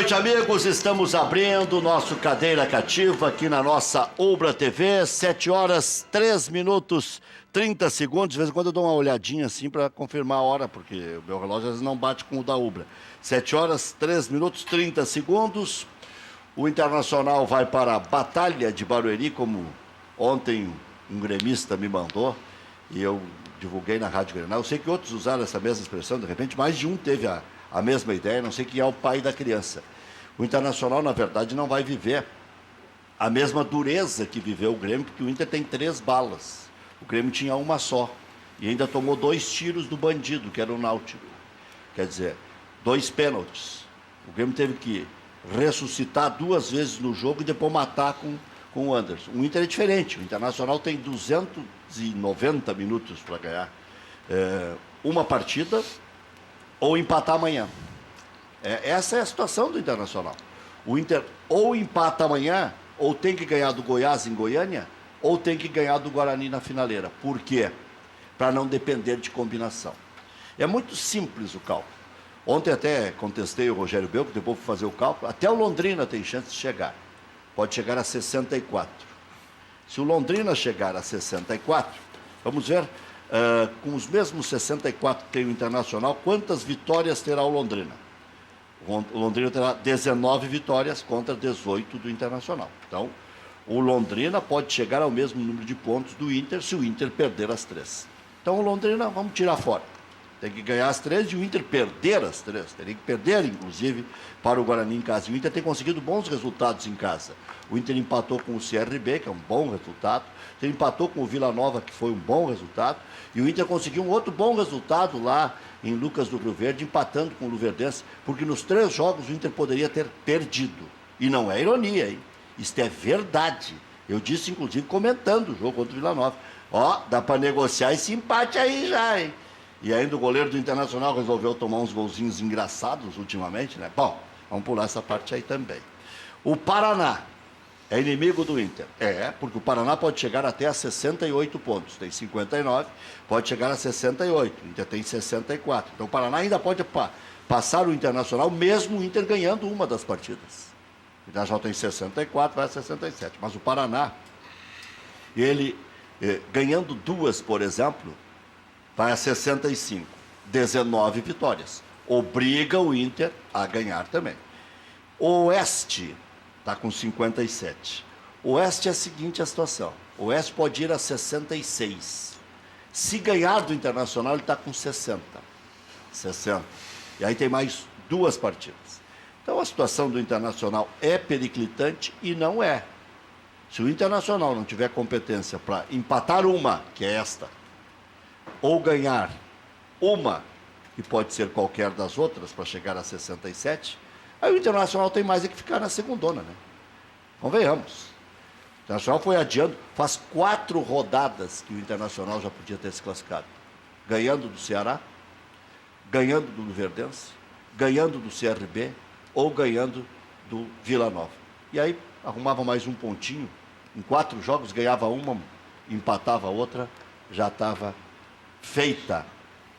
noite, amigos. Estamos abrindo o nosso Cadeira Cativa aqui na nossa Ubra TV. 7 horas, 3 minutos, 30 segundos. De vez em quando eu dou uma olhadinha assim para confirmar a hora, porque o meu relógio às vezes não bate com o da Ubra. 7 horas, 3 minutos, 30 segundos. O Internacional vai para a Batalha de Barueri, como ontem um gremista me mandou, e eu divulguei na Rádio Grenal. Eu sei que outros usaram essa mesma expressão, de repente mais de um teve a mesma ideia, não sei quem é o pai da criança. O Internacional, na verdade, não vai viver a mesma dureza que viveu o Grêmio, porque o Inter tem 3 balas. O Grêmio tinha uma só. E ainda tomou 2 tiros do bandido, que era o Náutico. Quer dizer, 2 pênaltis. O Grêmio teve que ressuscitar 2 vezes no jogo e depois matar com o Anderson. O Inter é diferente. O Internacional tem 290 minutos para ganhar uma partida ou empatar amanhã. Essa é a situação do Internacional. O Inter ou empata amanhã, ou tem que ganhar do Goiás em Goiânia, ou tem que ganhar do Guarani na finaleira. Por quê? Para não depender de combinação. É muito simples o cálculo. Ontem até contestei o Rogério Belco, depois fui fazer o cálculo. Até o Londrina tem chance de chegar. Pode chegar a 64. Se o Londrina chegar a 64, vamos ver, com os mesmos 64 que tem o Internacional, quantas vitórias terá o Londrina? O Londrina terá 19 vitórias contra 18 do Internacional. Então, o Londrina pode chegar ao mesmo número de pontos do Inter se o Inter perder as 3. Então, o Londrina, vamos tirar fora. Tem que ganhar as 3 e o Inter perder as 3. Teria que perder, inclusive, para o Guarani em casa. E o Inter tem conseguido bons resultados em casa. O Inter empatou com o CRB, que é um bom resultado. Ele empatou com o Vila Nova, que foi um bom resultado. E o Inter conseguiu um outro bom resultado lá em Lucas do Rio Verde, empatando com o Luverdense, porque nos 3 jogos o Inter poderia ter perdido. E não é ironia, hein? Isto é verdade. Eu disse, inclusive, comentando o jogo contra o Vila Nova. Ó, dá para negociar esse empate aí já, hein? E ainda o goleiro do Internacional resolveu tomar uns golzinhos engraçados ultimamente, né? Bom, vamos pular essa parte aí também. O Paraná é inimigo do Inter. Porque o Paraná pode chegar até a 68 pontos. Tem 59, pode chegar a 68. O Inter tem 64. Então o Paraná ainda pode passar o Internacional, mesmo o Inter ganhando uma das partidas. O Internacional tem 64, vai a 67. Mas o Paraná, ele ganhando 2, por exemplo, vai a 65, 19 vitórias. Obriga o Inter a ganhar também. O Oeste está com 57. O Oeste é a seguinte a situação. O Oeste pode ir a 66. Se ganhar do Internacional, ele está com 60. E aí tem mais 2 partidas. Então a situação do Internacional é periclitante e não é. Se o Internacional não tiver competência para empatar uma, que é esta, ou ganhar uma, que pode ser qualquer das outras, para chegar a 67, aí o Internacional tem mais é que ficar na segundona, né? Convenhamos. O Internacional foi adiando, faz 4 rodadas que o Internacional já podia ter se classificado. Ganhando do Ceará, ganhando do Luverdense, ganhando do CRB, ou ganhando do Vila Nova. E aí arrumava mais um pontinho, em 4 jogos ganhava uma, empatava a outra, já estava feita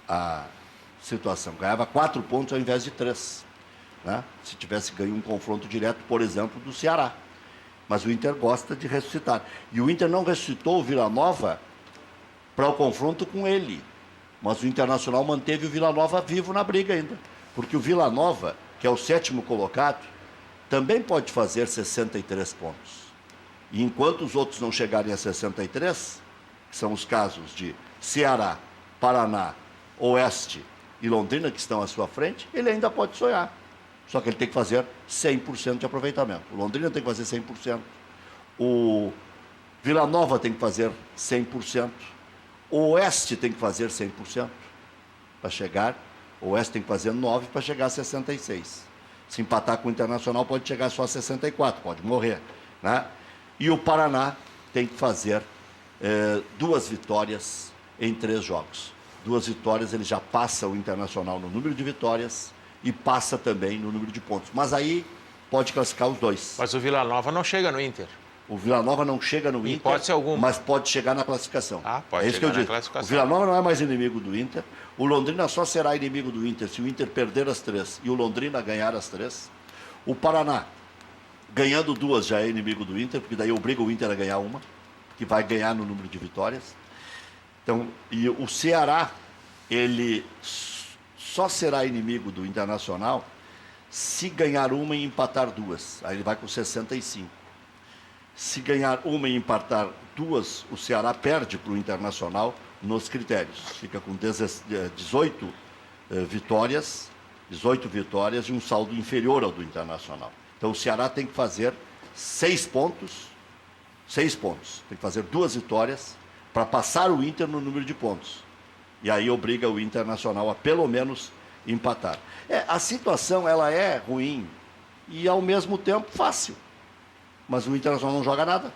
a situação. Ganhava 4 pontos ao invés de 3. Né? Se tivesse ganho um confronto direto, por exemplo, do Ceará. Mas o Inter gosta de ressuscitar. E o Inter não ressuscitou o Vila Nova para o confronto com ele. Mas o Internacional manteve o Vila Nova vivo na briga ainda. Porque o Vila Nova, que é o 7º colocado, também pode fazer 63 pontos. E enquanto os outros não chegarem a 63, que são os casos de Ceará, Paraná, Oeste e Londrina, que estão à sua frente, ele ainda pode sonhar. Só que ele tem que fazer 100% de aproveitamento. O Londrina tem que fazer 100%. O Vila Nova tem que fazer 100%. O Oeste tem que fazer 100% para chegar. O Oeste tem que fazer 9% para chegar a 66%. Se empatar com o Internacional, pode chegar só a 64%, pode morrer. Né? E o Paraná tem que fazer 2 vitórias em 3 jogos. 2 vitórias, ele já passa o Internacional no número de vitórias e passa também no número de pontos. Mas aí pode classificar os 2. Mas o Vila Nova não chega no Inter. O Vila Nova não chega no Inter, hipótese alguma, mas pode chegar na classificação. Pode isso que eu digo. O Vila Nova não é mais inimigo do Inter. O Londrina só será inimigo do Inter se o Inter perder as 3 e o Londrina ganhar as 3. O Paraná, ganhando 2 já é inimigo do Inter, porque daí obriga o Inter a ganhar uma, que vai ganhar no número de vitórias. Então, e o Ceará, ele só será inimigo do Internacional se ganhar uma e empatar 2. Aí ele vai com 65. Se ganhar uma e empatar 2, o Ceará perde para o Internacional nos critérios. Fica com 18 vitórias e um saldo inferior ao do Internacional. Então o Ceará tem que fazer 6 pontos. Tem que fazer 2 vitórias para passar o Inter no número de pontos. E aí obriga o Internacional a pelo menos empatar. A situação ela é ruim e ao mesmo tempo fácil. Mas o Internacional não joga nada.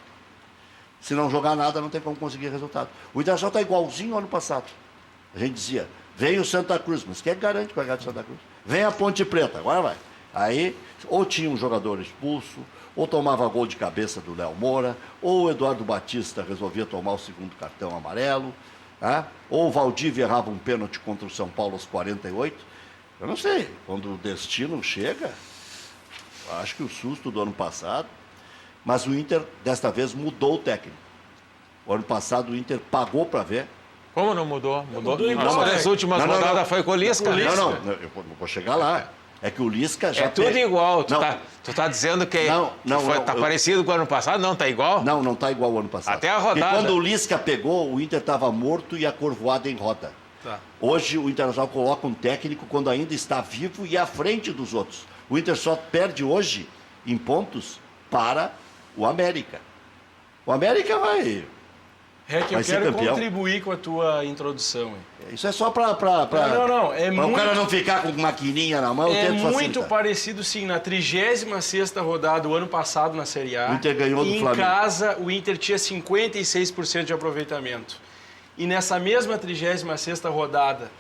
Se não jogar nada, não tem como conseguir resultado. O Internacional está igualzinho ao ano passado. A gente dizia, vem o Santa Cruz, mas quem é que garante que vai ganhar do Santa Cruz? Vem a Ponte Preta, agora vai. Aí, ou tinha um jogador expulso, ou tomava gol de cabeça do Léo Moura, ou o Eduardo Batista resolvia tomar o 2º cartão amarelo, ou o Valdívia errava um pênalti contra o São Paulo aos 48. Eu não sei, quando o destino chega, acho que o susto do ano passado, mas o Inter, desta vez, mudou o técnico. O ano passado o Inter pagou para ver. Como não mudou? Mudou igual, nas últimas rodadas foi com o Lisca. Não, eu vou chegar lá. É que o Lisca já... É tudo igual. Tu tá dizendo que tá parecido com o ano passado? Não, tá igual? Não tá igual ao ano passado. Até a rodada. Porque quando o Lisca pegou, o Inter estava morto e acorvoado em roda. Tá. Hoje o Internacional coloca um técnico quando ainda está vivo e à frente dos outros. O Inter só perde hoje em pontos para o América. O América vai Eu ser quero campeão. contribuir com a tua introdução. Hein? Isso é só para Não. É o cara não ficar com maquininha na mão. É tento muito facilitar. parecido, sim. Na 36ª rodada do ano passado na Série A, O Inter ganhou do em Flamengo. casa, o Inter tinha 56% de aproveitamento. E nessa mesma 36ª rodada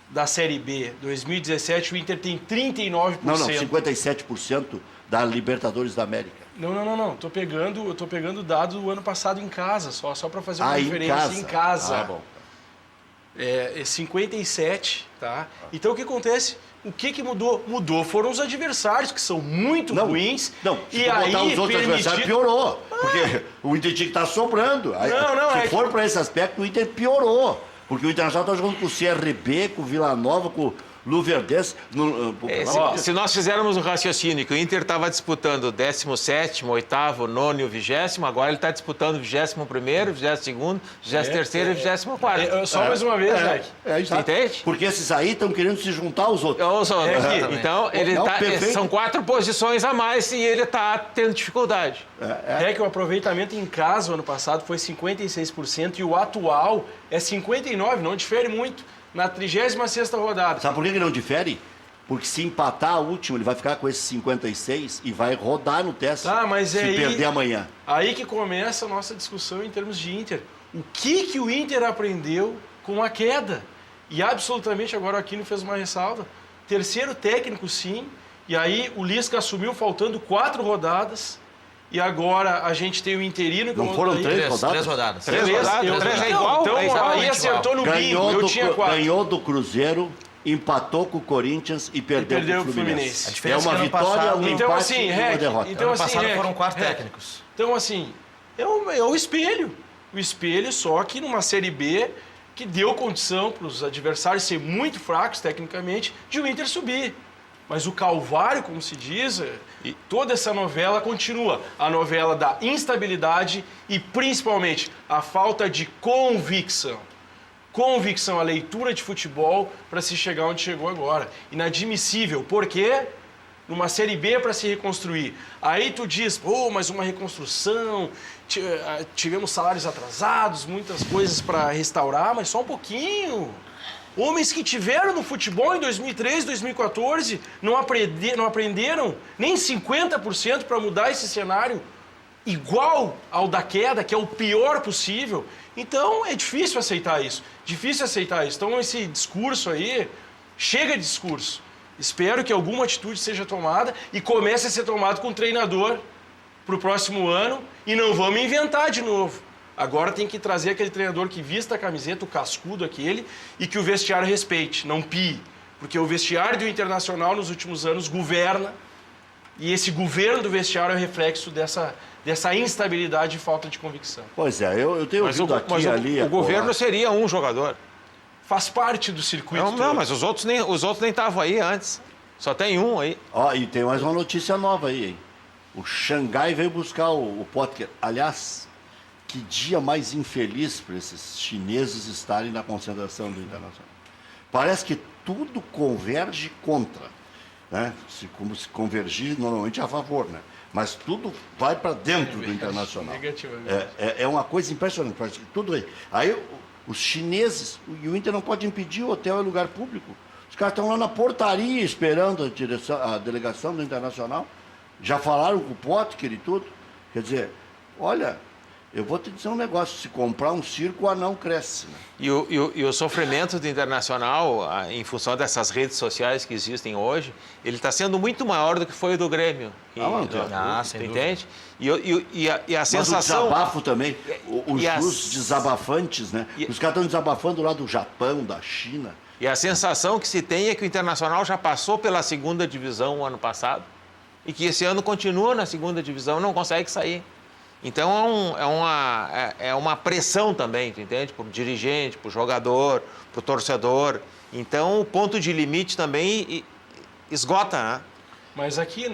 da Série B, 2017, o Inter tem 39%. Não, 57% da Libertadores da América. Não. Eu tô pegando dado do ano passado em casa, só para fazer uma referência em casa. Bom. É 57, tá? Então o que acontece? O que mudou? Mudou foram os adversários, que são muito ruins. Não, se e tu aí botar os outros adversários, piorou. Porque o Inter tinha que estar sobrando. Aí, se for para esse aspecto, o Inter piorou. Porque o Internacional está jogando com o CRB, com o Vila Nova, com o Luverdense. Se nós fizermos um raciocínio que o Inter estava disputando o 17º, 8º, 9º e o 20º, agora ele está disputando o 21º, 22º, 23º e 24º. Só mais uma vez, Jack. Entende? Porque esses aí estão querendo se juntar aos outros. Então, são 4 posições a mais e ele está tendo dificuldade. Que o aproveitamento em casa, o ano passado, foi 56% e o atual é 59%, não difere muito. Na 36ª rodada. Sabe por que não difere? Porque se empatar a última, ele vai ficar com esses 56 e vai rodar no teste mas se perder amanhã. Aí que começa a nossa discussão em termos de Inter. O que o Inter aprendeu com a queda? E absolutamente, agora o Aquino fez uma ressalva. Terceiro técnico, sim. E aí o Lisca assumiu faltando 4 rodadas. E agora a gente tem o interino... Não foram 3 rodadas? 3 rodadas. 3 rodadas. 3 é igual. Então aí exatamente acertou no bingo, eu tinha 4. Ganhou do Cruzeiro, empatou com o Corinthians e perdeu com o Fluminense. A diferença É uma ano vitória, passado- um Então, empate assim, e uma Rec, derrota. então, Ano assim, passado Rec, foram 4 Rec. técnicos. Então, assim, é o espelho. O espelho, só que numa Série B que deu condição para os adversários serem muito fracos tecnicamente, de o Inter subir. Mas o calvário, como se diz, e toda essa novela continua. A novela da instabilidade e, principalmente, a falta de convicção. Convicção, a leitura de futebol para se chegar onde chegou agora. Inadmissível. Por quê? Numa Série B para se reconstruir. Aí tu diz, mas uma reconstrução, tivemos salários atrasados, muitas coisas para restaurar, mas só um pouquinho. Homens que tiveram no futebol em 2013, 2014, não aprenderam nem 50% para mudar esse cenário igual ao da queda, que é o pior possível. Então, é difícil aceitar isso. Então, esse discurso aí, chega de discurso. Espero que alguma atitude seja tomada e comece a ser tomada com o treinador para o próximo ano e não vamos inventar de novo. Agora tem que trazer aquele treinador que vista a camiseta, o cascudo aquele, e que o vestiário respeite, não pie. Porque o vestiário do Internacional nos últimos anos governa E esse governo do vestiário é reflexo dessa instabilidade e falta de convicção. Pois é, eu tenho ouvido aqui e ali... O governo seria um jogador. Faz parte do circuito. Não, mas os outros nem estavam aí antes. Só tem um aí. Ó, e tem mais uma notícia nova aí, hein? O Xangai veio buscar o Potker. Aliás, que dia mais infeliz para esses chineses estarem na concentração do Internacional. Parece que tudo converge contra, né? Como se convergir normalmente a favor, né? Mas tudo vai para dentro do Internacional. Negativamente. É uma coisa impressionante, parece que tudo aí. Aí os chineses, e o Inter não pode impedir, o hotel é lugar público. Os caras estão lá na portaria esperando a delegação do Internacional. Já falaram com o Potker e tudo. Quer dizer, olha, eu vou te dizer um negócio, se comprar um circo, o anão cresce. Né? E o sofrimento do Internacional, em função dessas redes sociais que existem hoje, ele está sendo muito maior do que foi o do Grêmio. Sem entende? E a sensação... Mas o desabafo também, os desabafantes, né? Os caras estão desabafando lá do Japão, da China. E a sensação que se tem é que o Internacional já passou pela segunda divisão o ano passado e que esse ano continua na segunda divisão, não consegue sair. Então é uma pressão também, tu entende? Para o dirigente, para o jogador, para o torcedor. Então o ponto de limite também esgota, né? Mas aqui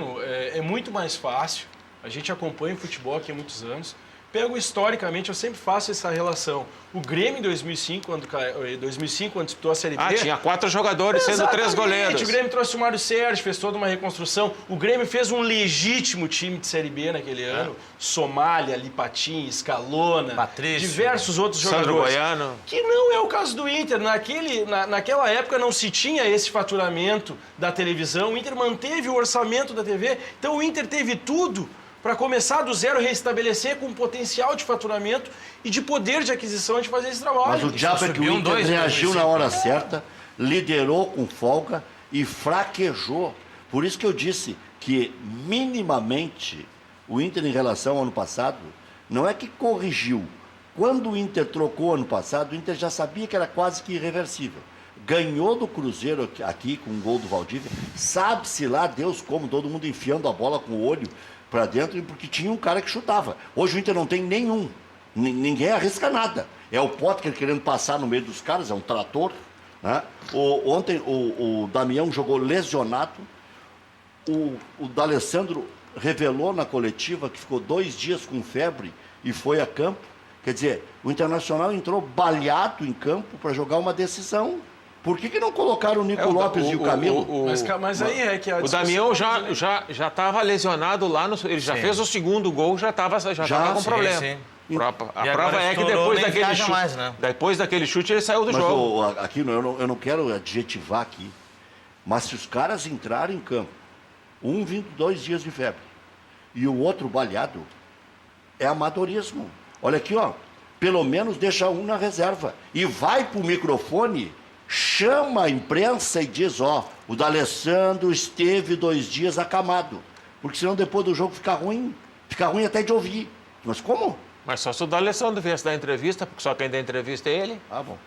é muito mais fácil. A gente acompanha o futebol aqui há muitos anos. Pego historicamente, eu sempre faço essa relação. O Grêmio em 2005, quando disputou a Série B... tinha 4 jogadores, sendo 3 goleiros. O Grêmio trouxe o Mário Sérgio, fez toda uma reconstrução. O Grêmio fez um legítimo time de Série B naquele ano. Somália, Lipatim, Scalona, Patrício, diversos outros Sandro jogadores. Goiano. Que não é o caso do Inter. Naquela época não se tinha esse faturamento da televisão. O Inter manteve o orçamento da TV. Então o Inter teve tudo para começar do zero, restabelecer com potencial de faturamento e de poder de aquisição de fazer esse trabalho. Mas o diabo é que o Inter reagiu na hora certa, liderou com folga e fraquejou. Por isso que eu disse que, minimamente, o Inter, em relação ao ano passado, não é que corrigiu. Quando o Inter trocou ano passado, o Inter já sabia que era quase que irreversível. Ganhou do Cruzeiro aqui com um gol do Valdívia. Sabe-se lá, Deus como, todo mundo enfiando a bola com o olho para dentro, porque tinha um cara que chutava. Hoje o Inter não tem nenhum. Ninguém arrisca nada. É o Potker querendo passar no meio dos caras, é um trator. Né? Ontem o Damião jogou lesionado. O D'Alessandro revelou na coletiva que ficou 2 dias com febre e foi a campo. Quer dizer, o Internacional entrou baleado em campo para jogar uma decisão. Por que não colocaram o Nico Lopes e o Camilo? Mas aí é que a o Damião já estava lesionado lá, ele já fez o segundo gol, já estava com problema. Sim. A prova é que depois daquele chute ele saiu do jogo. Aqui eu não quero adjetivar aqui, mas se os caras entrarem em campo, um vindo 2 dias de febre e o outro baleado, é amadorismo. Olha aqui, ó, pelo menos deixa um na reserva e vai pro microfone, chama a imprensa e diz, ó, o D'Alessandro esteve 2 dias acamado, porque senão depois do jogo fica ruim até de ouvir. Mas como? Mas só se o D'Alessandro viesse dar entrevista, porque só quem dá entrevista é ele. Ah, bom.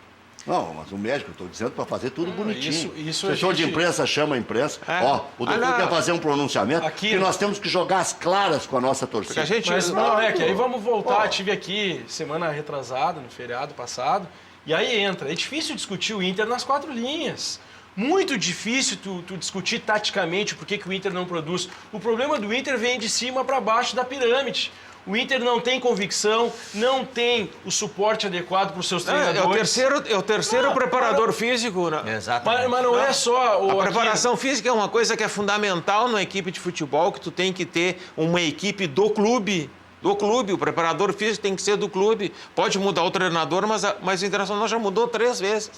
Não, mas o médico, eu estou dizendo para fazer tudo bonitinho. Isso o assessor de imprensa chama a imprensa. Ó, o doutor quer fazer um pronunciamento aqui, que nós temos que jogar as claras com a nossa torcida. Mas não, é que aí vamos voltar. Eu estive aqui semana retrasada, no feriado passado, e aí entra. É difícil discutir o Inter nas 4 linhas. Muito difícil tu discutir taticamente por que o Inter não produz. O problema do Inter vem de cima para baixo da pirâmide. O Inter não tem convicção, não tem o suporte adequado para os seus treinadores. É o terceiro preparador físico. Né? Exatamente. Mas não é só... A preparação física é uma coisa que é fundamental numa equipe de futebol, que tu tem que ter uma equipe do clube. O preparador físico tem que ser do clube. Pode mudar o treinador, mas o Internacional já mudou 3 vezes.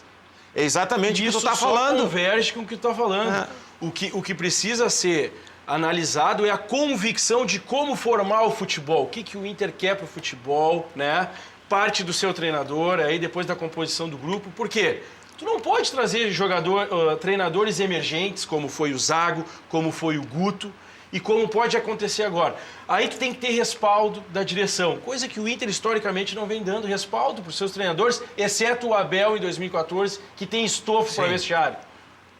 É exatamente o que tu está falando. Isso converge com o que tu está falando. O que precisa ser analisado é a convicção de como formar o futebol. O que o Inter quer para o futebol, né? Parte do seu treinador, aí depois da composição do grupo. Por quê? Tu não pode trazer treinadores emergentes, como foi o Zago, como foi o Guto, e como pode acontecer agora. Aí tu tem que ter respaldo da direção, coisa que o Inter historicamente não vem dando respaldo para os seus treinadores, exceto o Abel em 2014, que tem estofo para vestiário.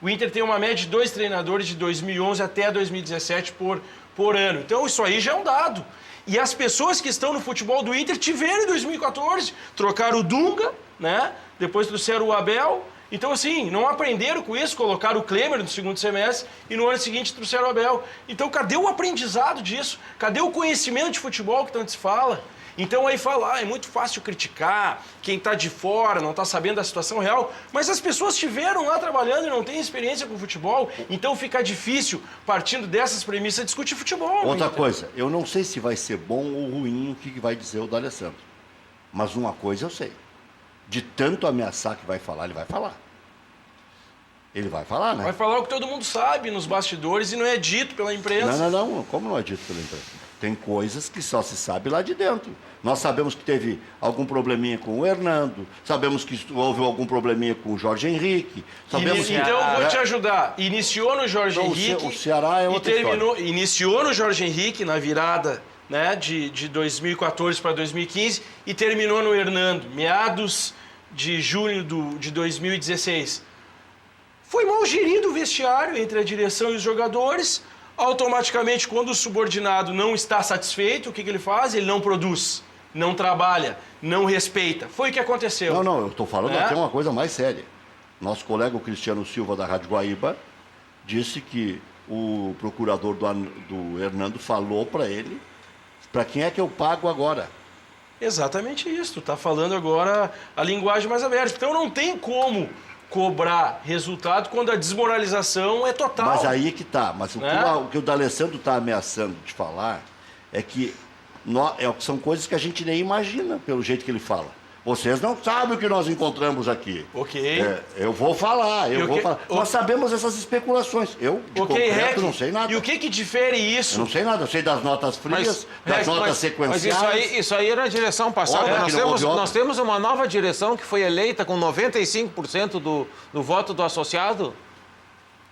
O Inter tem uma média de 2 treinadores de 2011 até 2017 por por ano. Então isso aí já é um dado. E as pessoas que estão no futebol do Inter tiveram em 2014, trocaram o Dunga, né? Depois trouxeram o Abel. Então, assim, não aprenderam com isso, colocaram o Klemer no segundo semestre e no ano seguinte trouxeram o Abel. Então, cadê o aprendizado disso? Cadê o conhecimento de futebol que tanto se fala? Então, aí fala, é muito fácil criticar quem está de fora, não está sabendo da situação real, mas as pessoas estiveram lá trabalhando e não têm experiência com futebol, então fica difícil, partindo dessas premissas, discutir futebol. Outra coisa, eu não sei se vai ser bom ou ruim o que vai dizer o D'Alessandro, mas uma coisa eu sei. De tanto ameaçar que vai falar, ele vai falar. Ele vai falar, né? Vai falar o que todo mundo sabe nos bastidores e não é dito pela imprensa. Não. Como não é dito pela imprensa? Tem coisas que só se sabe lá de dentro. Nós sabemos que teve algum probleminha com o Hernando, sabemos que houve algum probleminha com o Jorge Henrique. Sabemos que... Então, eu vou te ajudar. Iniciou no Jorge Henrique. O Ceará é outra história. Iniciou no Jorge Henrique, na virada, né, de 2014 para 2015, e terminou no Hernando, meados de junho de 2016. Foi mal gerido o vestiário entre a direção e os jogadores. Automaticamente, quando o subordinado não está satisfeito, o que ele faz? Ele não produz, não trabalha, não respeita. Foi o que aconteceu. Não, eu estou falando até uma coisa mais séria. Nosso colega o Cristiano Silva, da Rádio Guaíba, disse que o procurador do Hernando falou para ele, para quem é que eu pago agora? Exatamente isso. Tu está falando agora a linguagem mais aberta. Então não tem como cobrar resultado quando a desmoralização é total. Mas aí que tá. Mas o que o D'Alessandro está ameaçando de falar é que são coisas que a gente nem imagina pelo jeito que ele fala. Vocês não sabem o que nós encontramos aqui. Ok. Eu vou falar, Nós sabemos essas especulações. Eu, de concreto, não sei nada. E o que difere isso? Eu não sei nada. Eu sei das notas frias, das notas sequenciais. Mas isso aí era a direção passada. Nós temos uma nova direção que foi eleita com 95% do voto do associado.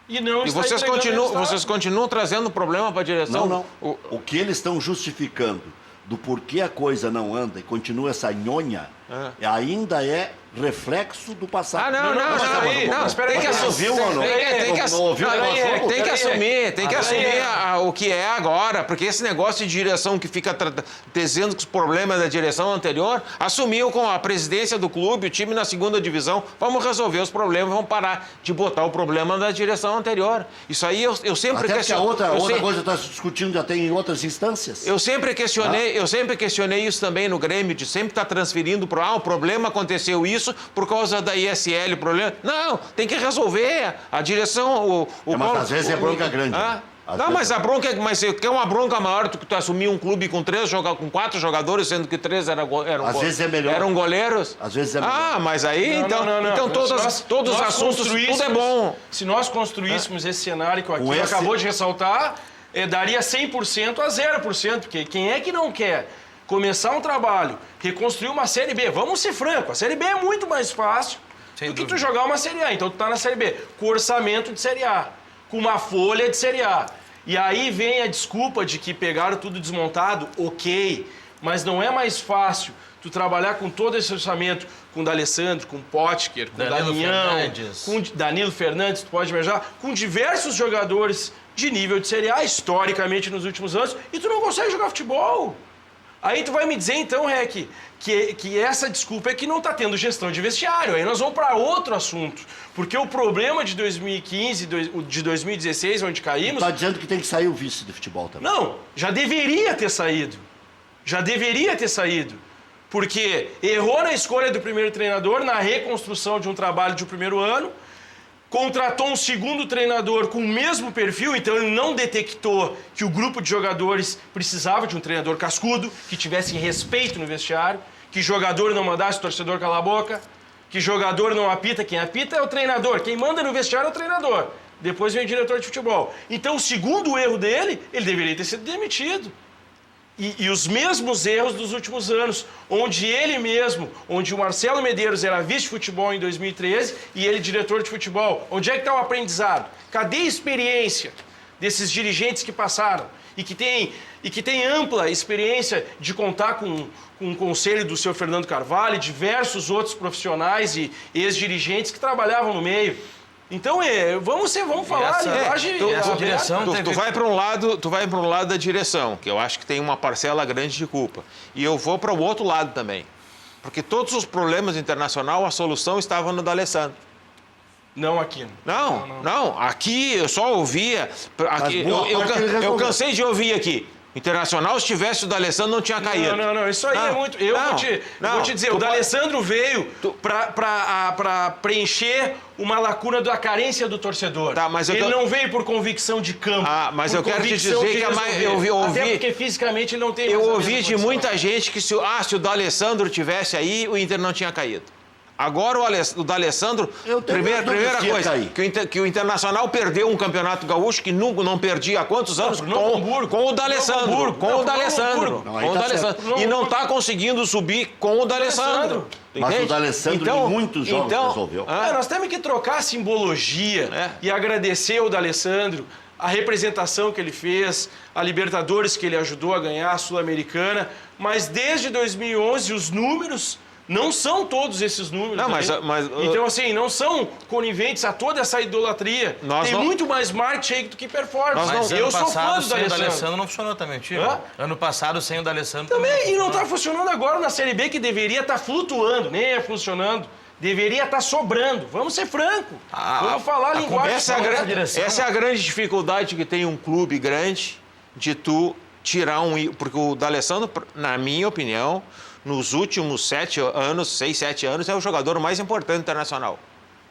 E vocês continuam trazendo problema para a direção? Não. O que eles estão justificando do porquê a coisa não anda e continua essa nhonha, ainda é reflexo do passado. Espera aí. Tem que assumir o que é agora, porque esse negócio de direção que fica dizendo que os problemas da direção anterior, assumiu com a presidência do clube, o time na segunda divisão, vamos resolver os problemas, vamos parar de botar o problema da direção anterior. Isso aí eu sempre questionei. Outra coisa está se discutindo já tem em outras instâncias. Eu sempre questionei isso também no Grêmio, de sempre estar transferindo para o problema aconteceu isso por causa da ISL, o problema. Não, tem que resolver. A direção. Mas às vezes é bronca grande. Mas a bronca é uma bronca maior do que tu assumir um clube com 4 jogadores, sendo que 3 às vezes é melhor. Eram goleiros. Às vezes é melhor. Mas aí, então todos os assuntos, tudo é bom. Se nós construíssemos esse cenário que o Aquino acabou de ressaltar, daria 100% a 0%, porque quem é que não quer começar um trabalho, reconstruir uma Série B? Vamos ser francos, a Série B é muito mais fácil do que tu jogar uma Série A. Então tu tá na Série B, com orçamento de Série A, com uma folha de Série A. E aí vem a desculpa de que pegaram tudo desmontado, ok, mas não é mais fácil tu trabalhar com todo esse orçamento, com o D'Alessandro, com o Potker, com o Damião, com Danilo Fernandes, tu pode imaginar, com diversos jogadores de nível de Série A, historicamente nos últimos anos, e tu não consegue jogar futebol. Aí tu vai me dizer então, Rec, que essa desculpa é que não está tendo gestão de vestiário. Aí nós vamos para outro assunto. Porque o problema de 2015, de 2016, onde caímos... Está dizendo que tem que sair o vice do futebol também. Não, já deveria ter saído. Porque errou na escolha do primeiro treinador, na reconstrução de um trabalho de um primeiro ano, contratou um segundo treinador com o mesmo perfil, então ele não detectou que o grupo de jogadores precisava de um treinador cascudo, que tivesse respeito no vestiário, que jogador não mandasse o torcedor calar a boca, que jogador não apita, quem apita é o treinador, quem manda no vestiário é o treinador, depois vem o diretor de futebol. Então o segundo erro dele, ele deveria ter sido demitido. E os mesmos erros dos últimos anos, onde o Marcelo Medeiros era vice-futebol em 2013 e ele diretor de futebol. Onde é que está o aprendizado? Cadê a experiência desses dirigentes que passaram e que tem ampla experiência de contar com o conselho do seu Fernando Carvalho e diversos outros profissionais e ex-dirigentes que trabalhavam no meio? Então, vamos falar a linguagem... essa direção Tu vai para um lado da direção, que eu acho que tem uma parcela grande de culpa. E eu vou para o outro lado também. Porque todos os problemas internacionais, a solução estava no D'Alessandro. Não aqui. Não. Aqui eu só ouvia... Aqui, eu cansei de ouvir aqui. Internacional, se tivesse o D'Alessandro, não tinha caído. Não, isso aí é muito... Vou te dizer, o D'Alessandro veio para preencher uma lacuna da carência do torcedor. Tá, mas ele não veio por convicção de campo. Mas eu quero te dizer que eu ouvi... Até porque fisicamente ele não tem... Eu ouvi de muita gente que se o D'Alessandro tivesse aí, o Inter não tinha caído. Agora o D'Alessandro, primeira coisa, que o Internacional perdeu um campeonato gaúcho que não perdia há quantos anos? Com o D'Alessandro. E não está conseguindo subir com o D'Alessandro. Mas o D'Alessandro em muitos jogos resolveu. Nós temos que trocar a simbologia e agradecer ao D'Alessandro a representação que ele fez, a Libertadores que ele ajudou a ganhar, a Sul-Americana, mas desde 2011 os números... Não são todos esses números. Então, assim, não são coniventes a toda essa idolatria. Tem muito mais marketing do que performance. Eu sou fã do D'Alessandro. Não funcionou também, tio. Ano passado, sem o D'Alessandro também. E não está funcionando agora na Série B, que deveria estar flutuando, nem é funcionando. Deveria estar sobrando. Vamos ser franco. Vamos falar a linguagem. Essa é a grande dificuldade que tem um clube grande de tu tirar porque o D'Alessandro, na minha opinião, nos últimos 6, 7 anos, é o jogador mais importante internacional.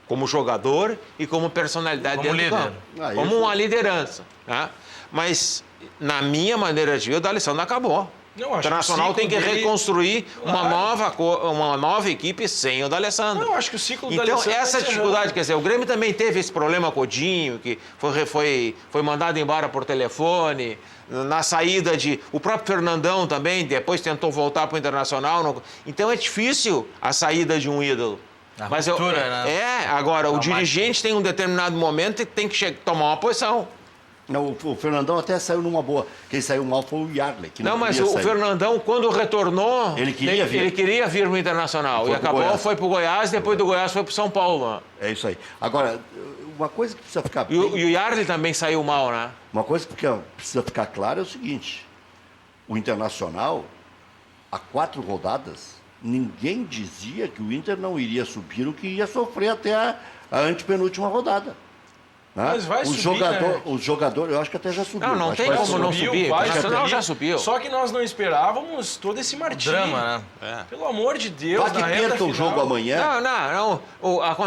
Como jogador e como personalidade dentro do campo. Como uma liderança. Né? Mas, na minha maneira de ver, o D'Alessandro acabou. O Internacional tem que reconstruir uma nova equipe sem o D'Alessandro. Eu acho que o ciclo do D'Alessandro... Então, essa dificuldade, quer dizer, o Grêmio também teve esse problema com o Dinho, que foi mandado embora por telefone, na saída o próprio Fernandão também, depois tentou voltar para o Internacional. Então, é difícil a saída de um ídolo. Agora, o dirigente tem um determinado momento e tem que tomar uma posição. O Fernandão até saiu numa boa. Quem saiu mal foi o Yarley. Mas o Fernandão, quando retornou, ele queria vir no Internacional. E acabou, foi para o Goiás, depois do Goiás foi para o São Paulo. É isso aí. Agora, uma coisa que precisa ficar... E o Yarley também saiu mal, né? Uma coisa que precisa ficar clara é o seguinte. O Internacional, há 4 rodadas, ninguém dizia que o Inter não iria subir, o que ia sofrer até a antepenúltima rodada. Mas vai subir, o jogador, eu acho que até já subiu. Não tem como não subir. O Internacional já subiu. Só que nós não esperávamos todo esse martírio. Drama, né? Pelo amor de Deus, Vai que perca o jogo amanhã. Não.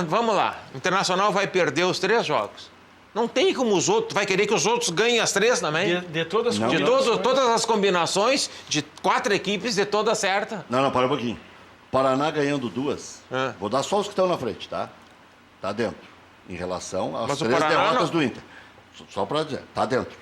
Vamos lá. O Internacional vai perder os 3 jogos. Não tem como os outros. Vai querer que os outros ganhem as 3 também? De todas as combinações. De todas as combinações, de 4 equipes, de toda certa. Não, para um pouquinho. Paraná ganhando 2. Vou dar só os que estão na frente, tá? Tá dentro. Em relação às 3 derrotas do Inter. Só para dizer, tá dentro.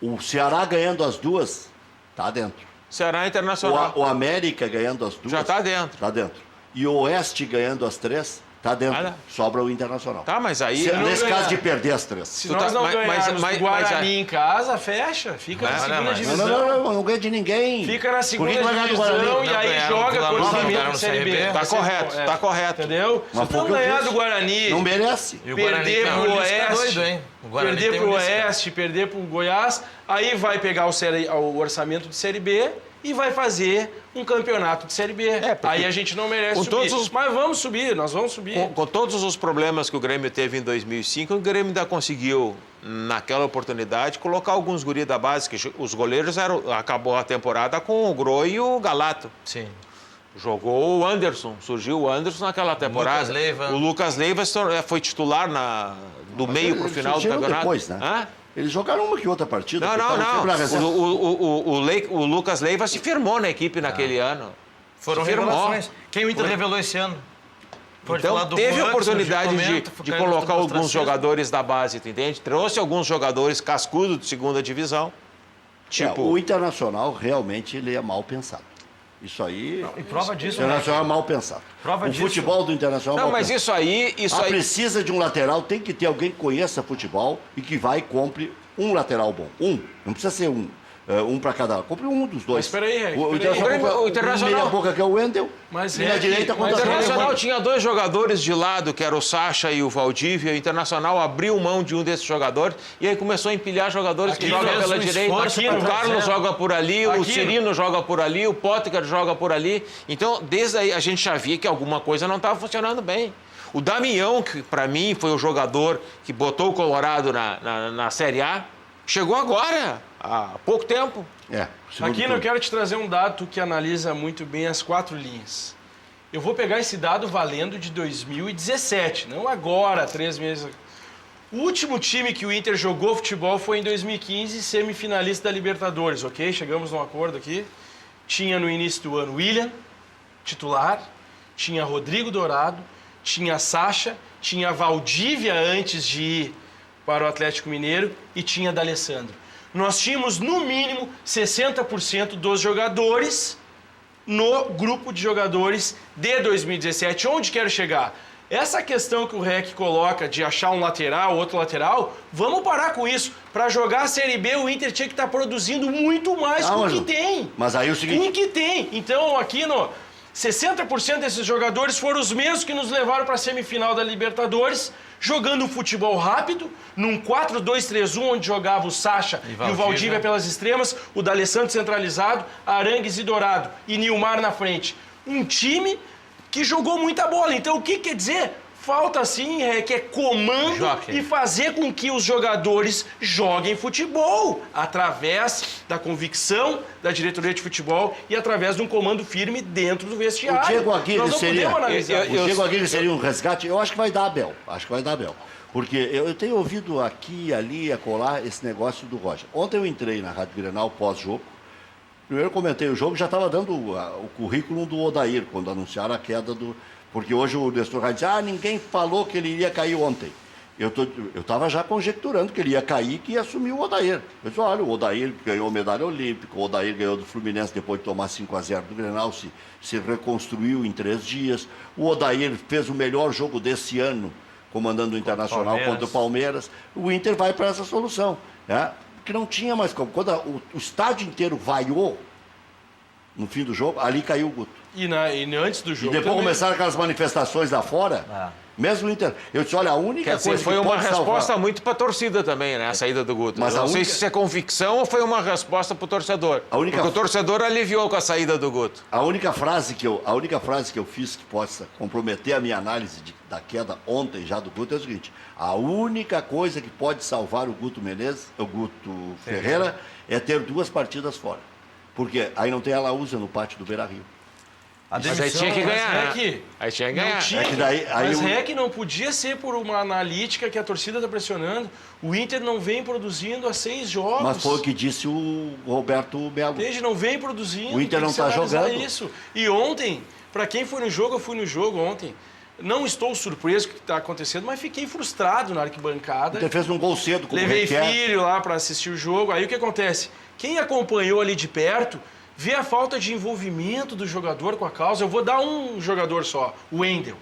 O Ceará ganhando as 2, tá dentro. Ceará Internacional. O América ganhando as 2. Já tá dentro. Tá dentro. E o Oeste ganhando as 3, tá dentro. Sobra o Internacional. Tá, mas aí... Nesse caso de perder as 3. Se nós não ganharmos o Guarani em casa, fecha. Fica na segunda divisão. Não ganha de ninguém. Fica na segunda divisão e aí joga com o orçamento do Série B. Tá correto. Entendeu? Se não ganhar do Guarani... Não merece. Perder pro Oeste... Perder pro Oeste, perder pro Goiás, aí vai pegar o orçamento de Série B e vai fazer um campeonato de Série B. Aí a gente não merece subir. Mas vamos subir, nós vamos subir. Com todos os problemas que o Grêmio teve em 2005, o Grêmio ainda conseguiu, naquela oportunidade, colocar alguns guris da base, que os goleiros acabou a temporada com o Gro e o Galato. Sim. Jogou o Anderson, surgiu o Anderson naquela temporada. O Lucas Leiva foi titular do meio para o final do campeonato. Depois, né? Eles jogaram uma que outra partida. Não. O Lucas Leiva se firmou na equipe naquele ano. Foram revelações. Quem o Inter revelou esse ano? Então, teve a oportunidade de colocar alguns jogadores da base, tu entende? Trouxe alguns jogadores cascudos de segunda divisão. O Internacional, realmente, ele é mal pensado. Isso aí... E prova disso... O Internacional é mal pensado. O futebol do Internacional é mal pensado. Não, mas isso aí... Precisa de um lateral, tem que ter alguém que conheça futebol e que vai e compre um lateral bom. Não precisa ser um. um para cada. Compre um dos dois. Mas espera aí, Rec, O espera aí. Internacional O Internacional- meia boca, que é o Wendel, Mas, e na Rec, direita O contra Internacional tinha 2 jogadores de lado, que era o Sacha e o Valdívia. O Internacional abriu mão de um desses jogadores e aí começou a empilhar jogadores que Aqui jogam fez pela um direita. esforço O pra Carlos trazer. joga por ali, o Aqui. Cirino joga por ali, o Potker joga por ali. Então, desde aí a gente já via que alguma coisa não estava funcionando bem. O Damião, que para mim foi o jogador que botou o Colorado na Série A, chegou agora, há pouco tempo. segundo Aqui eu turno. quero te trazer um dado tu que analisa muito bem as 4 linhas. Eu vou pegar esse dado valendo de 2017, não agora, 3 meses. O último time que o Inter jogou futebol foi em 2015, semifinalista da Libertadores, ok? Chegamos num acordo aqui. Tinha no início do ano William, titular, tinha Rodrigo Dourado, tinha Sacha, tinha Valdívia antes de ir para o Atlético Mineiro e tinha D'Alessandro. Nós tínhamos, no mínimo, 60% dos jogadores no grupo de jogadores de 2017. Onde quero chegar? Essa questão que o REC coloca de achar um lateral, outro lateral, vamos parar com isso. Para jogar a Série B, o Inter tinha que estar produzindo muito mais com o que tem. Mas aí é o seguinte... Com o que tem. Então, aqui no 60% desses jogadores foram os mesmos que nos levaram para a semifinal da Libertadores, jogando um futebol rápido, num 4-2-3-1, onde jogava o Sacha e o Valdívia pelas extremas, o D'Alessandro centralizado, Arangues e Dourado, e Nilmar na frente. Um time que jogou muita bola. Então, o que quer dizer? Falta, sim, que é comando e fazer com que os jogadores joguem futebol através da convicção da diretoria de futebol e através de um comando firme dentro do vestiário. O Diego Aguirre seria... seria um resgate? Eu acho que vai dar, Abel. Acho que vai dar, Abel. Porque eu tenho ouvido aqui, ali, acolá, esse negócio do Roger. Ontem eu entrei na Rádio Grenal pós-jogo. Primeiro comentei o jogo, já estava dando o currículo do Odair, quando anunciaram a queda do... Porque hoje o Nestor vai dizer, ninguém falou que ele iria cair ontem. Eu estava já conjecturando que ele ia cair e que ia assumir o Odair. Eu disse, olha, o Odair ganhou medalha olímpica, o Odair ganhou do Fluminense depois de tomar 5-0 do Grenal, se reconstruiu em 3 dias. O Odair fez o melhor jogo desse ano, comandando o Internacional contra o Palmeiras. O Inter vai para essa solução. Porque não tinha mais como. Quando o estádio inteiro vaiou no fim do jogo, ali caiu o Guto. E antes do jogo E depois também. começaram aquelas manifestações lá fora. Mesmo o Inter. Eu disse, olha, a única coisa foi que uma pode resposta salvar... muito para a torcida também, né? A saída do Guto. Mas eu não sei única... se é convicção ou foi uma resposta para o torcedor. Porque o torcedor aliviou com a saída do Guto. A única frase que eu fiz que possa comprometer a minha análise da queda ontem já do Guto é o seguinte: a única coisa que pode salvar o Guto Ferreira é ter 2 partidas fora. Porque aí não tem a Laúza no pátio do Beira-Rio. Mas aí tinha que ganhar. Aí tinha que ganhar. Mas não podia ser por uma analítica que a torcida está pressionando. O Inter não vem produzindo há 6 jogos. Mas foi o que disse o Roberto Melo. Desde não vem produzindo. O Inter não está jogando. Isso. E ontem, para quem foi no jogo, eu fui no jogo ontem. Não estou surpreso com o que está acontecendo, mas fiquei frustrado na arquibancada. O Inter fez um gol cedo. Levei filho lá para assistir o jogo. Aí o que acontece? Quem acompanhou ali de perto vê a falta de envolvimento do jogador com a causa. Eu vou dar um jogador só, o Wendel.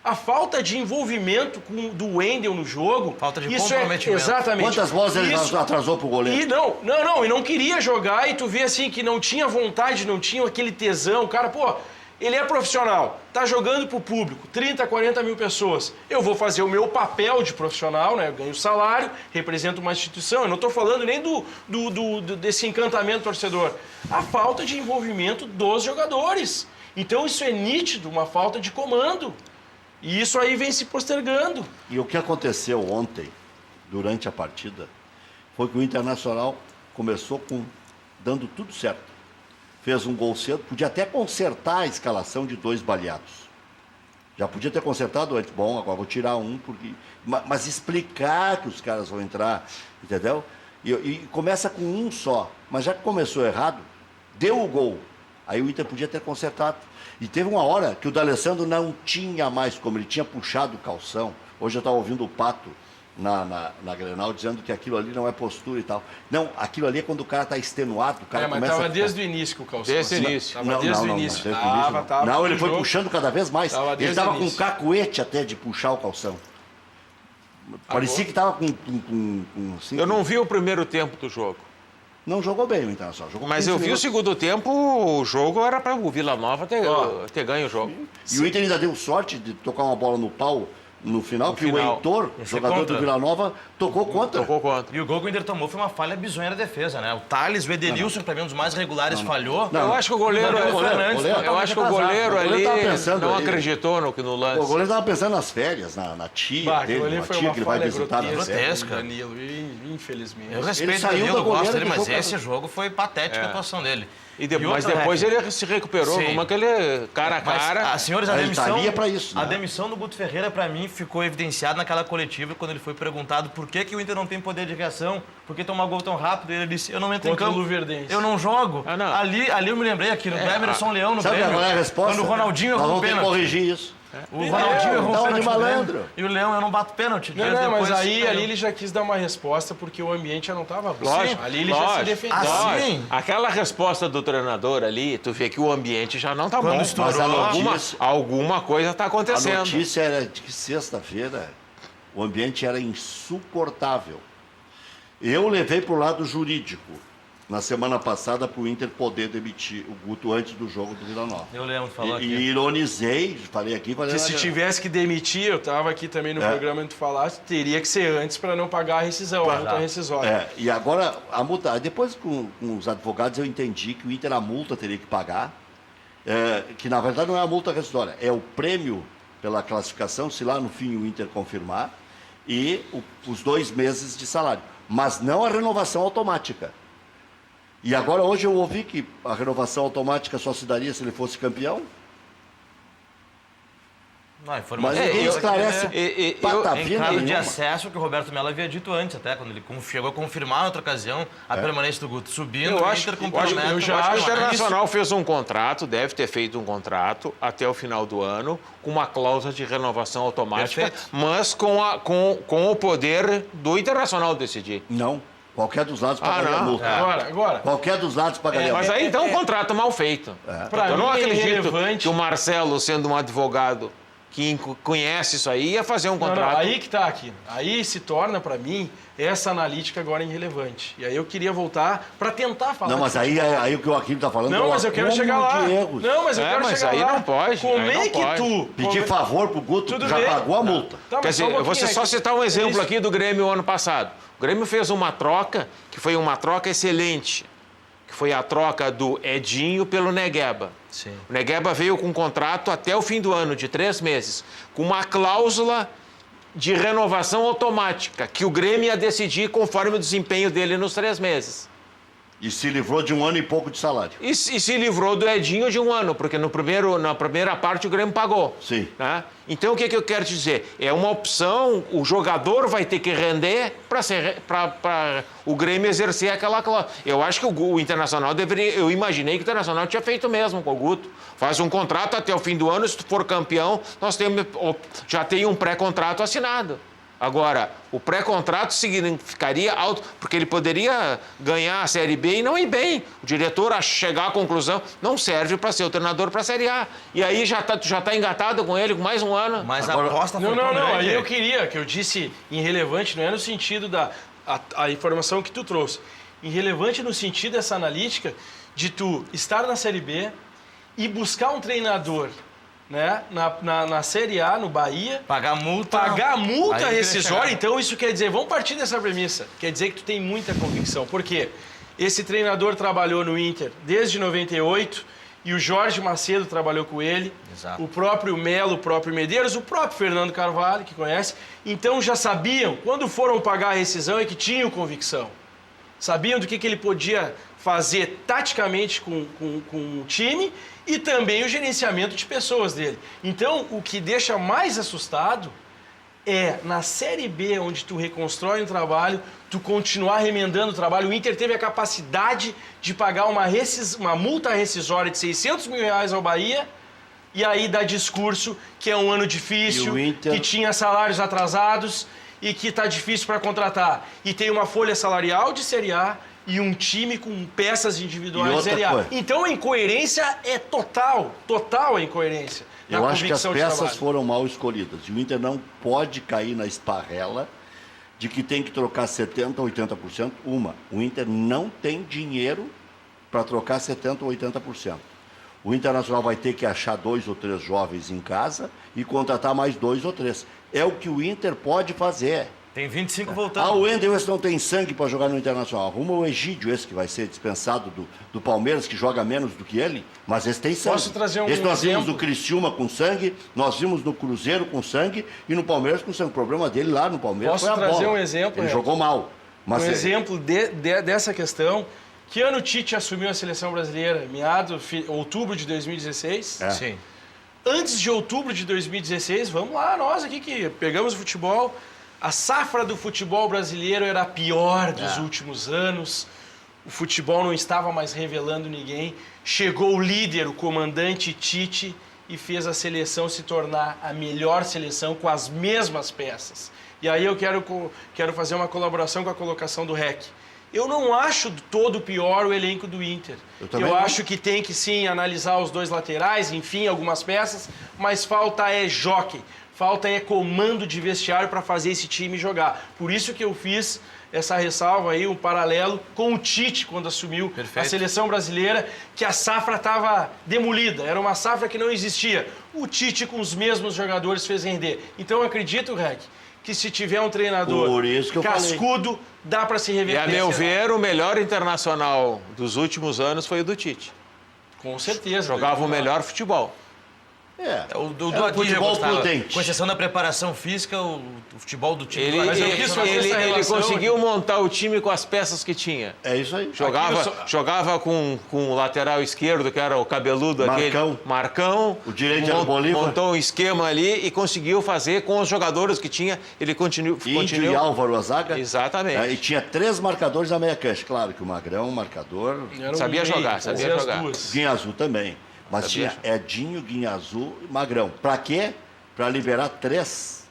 A falta de envolvimento do Wendel no jogo... Falta de comprometimento. Exatamente. Quantas bolas ele atrasou pro goleiro? E não queria jogar, e tu vê assim que não tinha vontade, não tinha aquele tesão. O cara, ele é profissional, tá jogando pro público, 30, 40 mil pessoas. Eu vou fazer o meu papel de profissional, né? Eu ganho salário, represento uma instituição. Eu não estou falando nem desse encantamento torcedor. A falta de envolvimento dos jogadores. Então isso é nítido, uma falta de comando. E isso aí vem se postergando. E o que aconteceu ontem, durante a partida, foi que o Internacional começou dando tudo certo. Fez um gol cedo, podia até consertar a escalação de 2 baleados. Já podia ter consertado antes. Bom, agora vou tirar um, mas explicar que os caras vão entrar, entendeu? E começa com um só. Mas já que começou errado, deu o gol. Aí o Inter podia ter consertado. E teve uma hora que o D'Alessandro não tinha mais como, ele tinha puxado o calção. Hoje eu estava ouvindo o Pato na Grenal dizendo que aquilo ali não é postura e tal. Não, aquilo ali é quando o cara está extenuado, o cara mas começa... Mas estava desde o início com o calção. Desde o início. Não, ele foi puxando cada vez mais. Ele estava com um cacuete até de puxar o calção. Parecia que estava com assim, eu não vi o primeiro tempo do jogo. Não jogou bem o Internacional. Jogou Mas 15 eu vi o minutos. segundo tempo, o jogo era para o Vila Nova ter ganho o jogo. E o Inter ainda deu sorte de tocar uma bola no pau no final, que o Heitor, Esse é jogador contra. do Vila Nova, tocou contra. Tocou contra. E o gol que o Inter tomou foi uma falha bizonha da defesa, né? O Thales, o Edenilson, pra mim, um dos mais regulares, falhou. Não, Eu acho que o goleiro, eu acho que o goleiro O goleiro ali tava pensando não ali. acreditou no lance. O goleiro estava pensando nas férias, na tia Bah, dele, aquilo ali na foi tia uma que ele vai falha visitar na grotesca férias. Grotesca. do Danilo, infelizmente. Eu respeito o saiu Danilo, da eu gosto goleira dele, e mas ficou esse jogo foi patética a atuação dele. Mas outra, depois né, ele se recuperou, Sim. como aquele cara a cara. Senhores, a Ele demissão, estaria pra isso, né? a demissão do Guto Ferreira, pra mim, ficou evidenciada naquela coletiva, quando ele foi perguntado por que o Inter não tem poder de reação, por que tomar gol tão rápido, e ele disse, eu não entro Contra em o campo, Luverdense. eu não jogo. Ah, não. Ali eu me lembrei aqui, no Emerson Leão, no Sabe Grêmio, qual é a resposta? quando o Ronaldinho Nós errou o vamos ter que pênalti. corrigir isso. O Ronaldinho errou dá o uma pênalti de do malandro. Grêmio, e o Leão, eu não bato pênalti. Não, Dias não, depois, mas ali caiu. ele já quis dar uma resposta porque o ambiente já não estava bom. Lógico, Ali ele já se defendeu. Ah, sim? lógico. Aquela resposta do treinador ali, tu vê que o ambiente já não tá bom. estourou, Mas notícia- alguma coisa tá A acontecendo. notícia era de que sexta-feira o ambiente era insuportável. Eu levei para o lado jurídico na semana passada para o Inter poder demitir o Guto antes do jogo do Vila Nova. Eu lembro, falou E aqui. ironizei, falei aqui, falei Porque se tivesse que demitir, eu estava aqui também no programa onde tu falaste, teria que ser antes para não pagar a rescisão, a multa rescisória. E agora a multa. Depois com os advogados eu entendi que o Inter a multa teria que pagar, que na verdade não é a multa rescisória, é o prêmio pela classificação, se lá no fim o Inter confirmar, e os 2 meses de salário. Mas não a renovação automática. E agora hoje eu ouvi que a renovação automática só se daria se ele fosse campeão. Não, a informação Mas ninguém é- esclarece Em patavina caso de nenhuma. acesso, que o Roberto Mello havia dito antes, até, quando ele chegou a confirmar em outra ocasião a permanência do Guto subindo, Eu o acho, Inter eu acho, compromete. eu já eu acho acho que o que Internacional fez um contrato, deve ter feito um contrato até o final do ano, com uma cláusula de renovação automática, Perfeito. mas com o poder do Internacional decidir. Não. Qualquer dos lados pagaria a não. multa. Agora, Qualquer dos lados pagaria a Mas multa. aí então é um contrato mal feito. pra Eu não mim é acredito irrelevante. que o Marcelo, sendo um advogado que conhece isso aí, ia fazer um Não, contrato. aí que tá aqui. Aí se torna, para mim, essa analítica agora irrelevante. E aí eu queria voltar para tentar falar. Não, mas de aí, futebol. aí o que o Joaquim está falando Não, é um mas eu quero acúmulo chegar lá. de erros. Não, mas eu quero mas chegar aí lá. não pode, Como aí não é que pode. tu... Pedir favor pro Guto, Tudo já bem. pagou a multa. Tá, mas Quer só um dizer, eu vou pouquinho, só é que- citar um exemplo isso. aqui do Grêmio ano passado. O Grêmio fez uma troca, que foi uma troca excelente, que foi a troca do Edinho pelo Negueba. Sim. O Negueba veio com um contrato até o fim do ano, de 3 meses, com uma cláusula de renovação automática, que o Grêmio ia decidir conforme o desempenho dele nos 3 meses. E se livrou de 1 ano e pouco de salário. E se livrou do Edinho de 1 ano, porque na primeira parte o Grêmio pagou. Sim. Né? Então o que eu quero te dizer? É uma opção, o jogador vai ter que render para o Grêmio exercer aquela cláusula. Eu acho que o Internacional deveria. Eu imaginei que o Internacional tinha feito mesmo com o Guto. Faz um contrato até o fim do ano, se tu for campeão, já tem um pré-contrato assinado. Agora, o pré-contrato significaria alto, porque ele poderia ganhar a Série B e não ir bem. O diretor, a chegar à conclusão, não serve para ser o treinador para a Série A. E aí tu já tá engatado com ele com mais um ano. Mas Agora- a aposta foi Não, tão não, não. grande. Aí eu queria, que eu disse irrelevante, não é no sentido da a informação que tu trouxe. Irrelevante no sentido dessa analítica de tu estar na Série B e buscar um treinador, né, na Série A, no Bahia, Pagar multa. pagar a multa Aí eu queria rescisória. chegar. Então isso quer dizer, vamos partir dessa premissa. Quer dizer que tu tem muita convicção. Por quê? Esse treinador trabalhou no Inter desde 98 e o Jorge Macedo trabalhou com ele. Exato. O próprio Melo, o próprio Medeiros, o próprio Fernando Carvalho, que conhece. Então já sabiam, quando foram pagar a rescisão, é que tinham convicção. Sabiam do que ele podia fazer taticamente com o time e também o gerenciamento de pessoas dele. Então, o que deixa mais assustado é, na Série B, onde tu reconstrói um trabalho, tu continuar remendando o trabalho. O Inter teve a capacidade de pagar uma multa rescisória de 600 mil reais ao Bahia e aí dá discurso que é um ano difícil, E o Inter- que tinha salários atrasados e que tá difícil para contratar. E tem uma folha salarial de Série A e um time com peças individuais E de outra Série A. coisa. Então a incoerência é total a incoerência. Eu acho que as convicção de peças trabalho. foram mal escolhidas. E o Inter não pode cair na esparrela de que tem que trocar 70%, 80%. O Inter não tem dinheiro para trocar 70% ou 80%. O Internacional vai ter que achar 2 ou 3 jovens em casa e contratar mais 2 ou 3. É o que o Inter pode fazer. Tem 25 voltando. O Enderson não tem sangue para jogar no Internacional. Arruma o Egídio, esse que vai ser dispensado do Palmeiras, que joga menos do que ele, mas esse tem sangue. Posso trazer um esse nós vimos exemplo? no Criciúma com sangue, nós vimos no Cruzeiro com sangue e no Palmeiras com sangue. O problema dele lá no Palmeiras Posso foi a trazer bola. um exemplo, Ele Renato? jogou mal. Mas exemplo dessa questão. Que ano o Tite assumiu a seleção brasileira? Outubro de 2016? É. Sim. Antes de outubro de 2016, vamos lá, nós aqui que pegamos o futebol. A safra do futebol brasileiro era a pior dos últimos anos. O futebol não estava mais revelando ninguém. Chegou o líder, o comandante Tite, e fez a seleção se tornar a melhor seleção com as mesmas peças. E aí eu quero fazer uma colaboração com a colocação do REC. Eu não acho todo pior o elenco do Inter. Eu acho que tem que sim analisar os 2 laterais, enfim, algumas peças, mas falta é jockey, falta é comando de vestiário para fazer esse time jogar. Por isso que eu fiz essa ressalva aí, um paralelo com o Tite quando assumiu a seleção brasileira, que a safra estava demolida, era uma safra que não existia. O Tite com os mesmos jogadores fez render. Então eu acredito, Rec, que se tiver um treinador cascudo, dá para se reverter. E a meu ver, o melhor Internacional dos últimos anos foi o do Tite. Com certeza. Jogava o melhor futebol. O do Era um futebol prudente. Com exceção da preparação física, o futebol do time... Ele conseguiu montar o time com as peças que tinha. É isso aí. Jogava com o lateral esquerdo, que era o cabeludo, Marcão. O direito era o Bolívar. Montou um esquema ali e conseguiu fazer com os jogadores que tinha. Ele continuou. Índio e Álvaro a zaga. Exatamente. E tinha 3 marcadores da meia cancha. Claro que o Magrão, marcador... Sabia jogar. Guinha Azul também. Mas tinha Edinho, Guinha Azul e Magrão. Para quê? Para liberar 3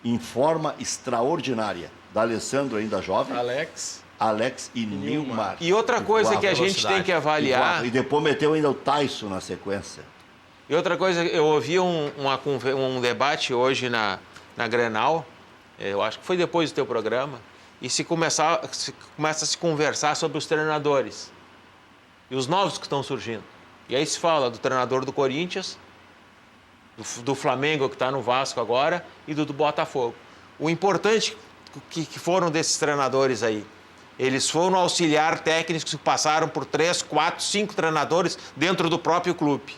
em forma extraordinária. Da Alessandro, ainda jovem. Alex e Nilmar. E outra coisa que a gente tem que avaliar... E depois meteu ainda o Tyson na sequência. E outra coisa, eu ouvi um debate hoje na Grenal, eu acho que foi depois do teu programa, e começa a se conversar sobre os treinadores e os novos que estão surgindo. E aí se fala do treinador do Corinthians, do Flamengo, que está no Vasco agora, e do Botafogo. O importante que foram desses treinadores aí, eles foram auxiliar técnicos que passaram por 3, 4, 5 treinadores dentro do próprio clube.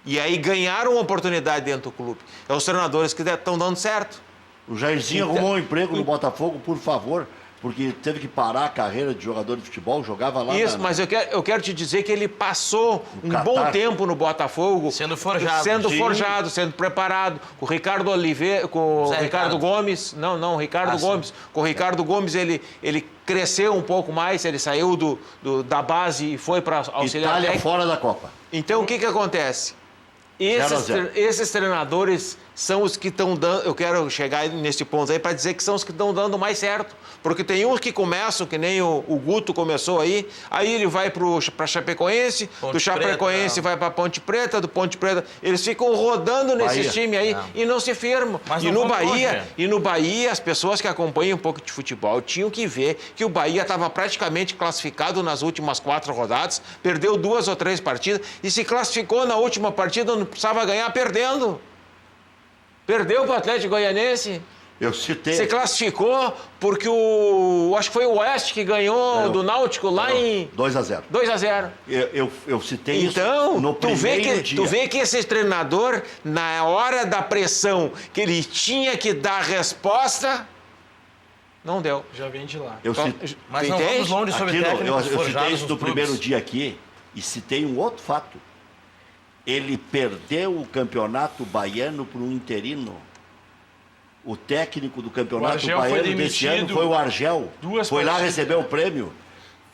E aí ganharam oportunidade dentro do clube. É os treinadores que estão dando certo. O Jairzinho arrumou um emprego no Botafogo, por favor, porque teve que parar a carreira de jogador de futebol, jogava lá... Isso, mas eu quero te dizer que ele passou bom tempo no Botafogo... Sendo forjado. Sendo preparado. Com o Ricardo Oliveira, com o Ricardo Gomes... Não, Ricardo Gomes. Sim. Com o Ricardo Gomes, ele cresceu um pouco mais, ele saiu da base e foi para auxiliar Itália técnico. fora da Copa. Então, o que acontece? Esses treinadores são os que estão dando... Eu quero chegar nesse ponto aí para dizer que são os que estão dando mais certo. Porque tem uns que começam, que nem o Guto começou aí ele vai para Chapecoense, do Chapecoense vai para Ponte Preta, do Ponte Preta... Eles ficam rodando nesse time aí e não se firmam. E no Bahia, as pessoas que acompanham um pouco de futebol tinham que ver que o Bahia estava praticamente classificado nas últimas 4 rodadas, perdeu 2 ou 3 partidas e se classificou na última partida, não precisava ganhar perdendo. Perdeu para o Atlético Goianense. Eu citei. Se classificou porque acho que foi o Oeste que ganhou do Náutico lá em... 2-0. 2-0. Eu citei então, isso no primeiro dia. Tu vê que esse treinador, na hora da pressão, que ele tinha que dar resposta, não deu. Já vem de lá. Mas não vamos longe sobre técnicos eu citei isso no clubes. primeiro dia aqui e citei um outro fato. Ele perdeu o campeonato baiano para um interino. O técnico do campeonato baiano desse ano foi o Argel. Foi lá receber o prêmio.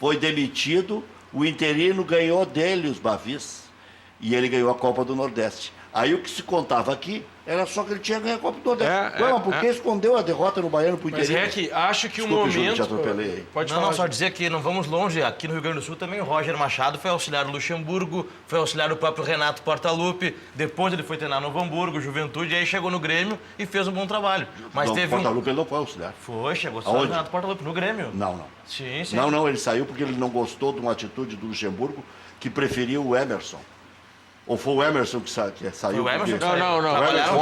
Foi demitido, o interino ganhou dele os Bavis. E ele ganhou a Copa do Nordeste. Aí o que se contava aqui era só que ele tinha ganho a Copa do Nordeste. Mas por que é. escondeu a derrota no Baiano pro Mas Inter? é que acho que Desculpe, o Júlio, momento... te atropelei aí. Pode Não, falar. só dizer que não vamos longe. Aqui no Rio Grande do Sul também o Roger Machado foi auxiliar do Luxemburgo, foi auxiliar do próprio Renato Portaluppi. Depois ele foi treinar no Hamburgo, Juventude, e aí chegou no Grêmio e fez um bom trabalho. Mas Não, teve Portaluppi ele não foi auxiliar. Foi, chegou só o Aonde? Renato Portaluppi no Grêmio. Não. Sim, sim. Não, ele saiu porque ele não gostou de uma atitude do Luxemburgo que preferiu o Emerson. Ou foi o Emerson que saiu? Foi o Emerson que porque- saiu. Não. Trabalharam O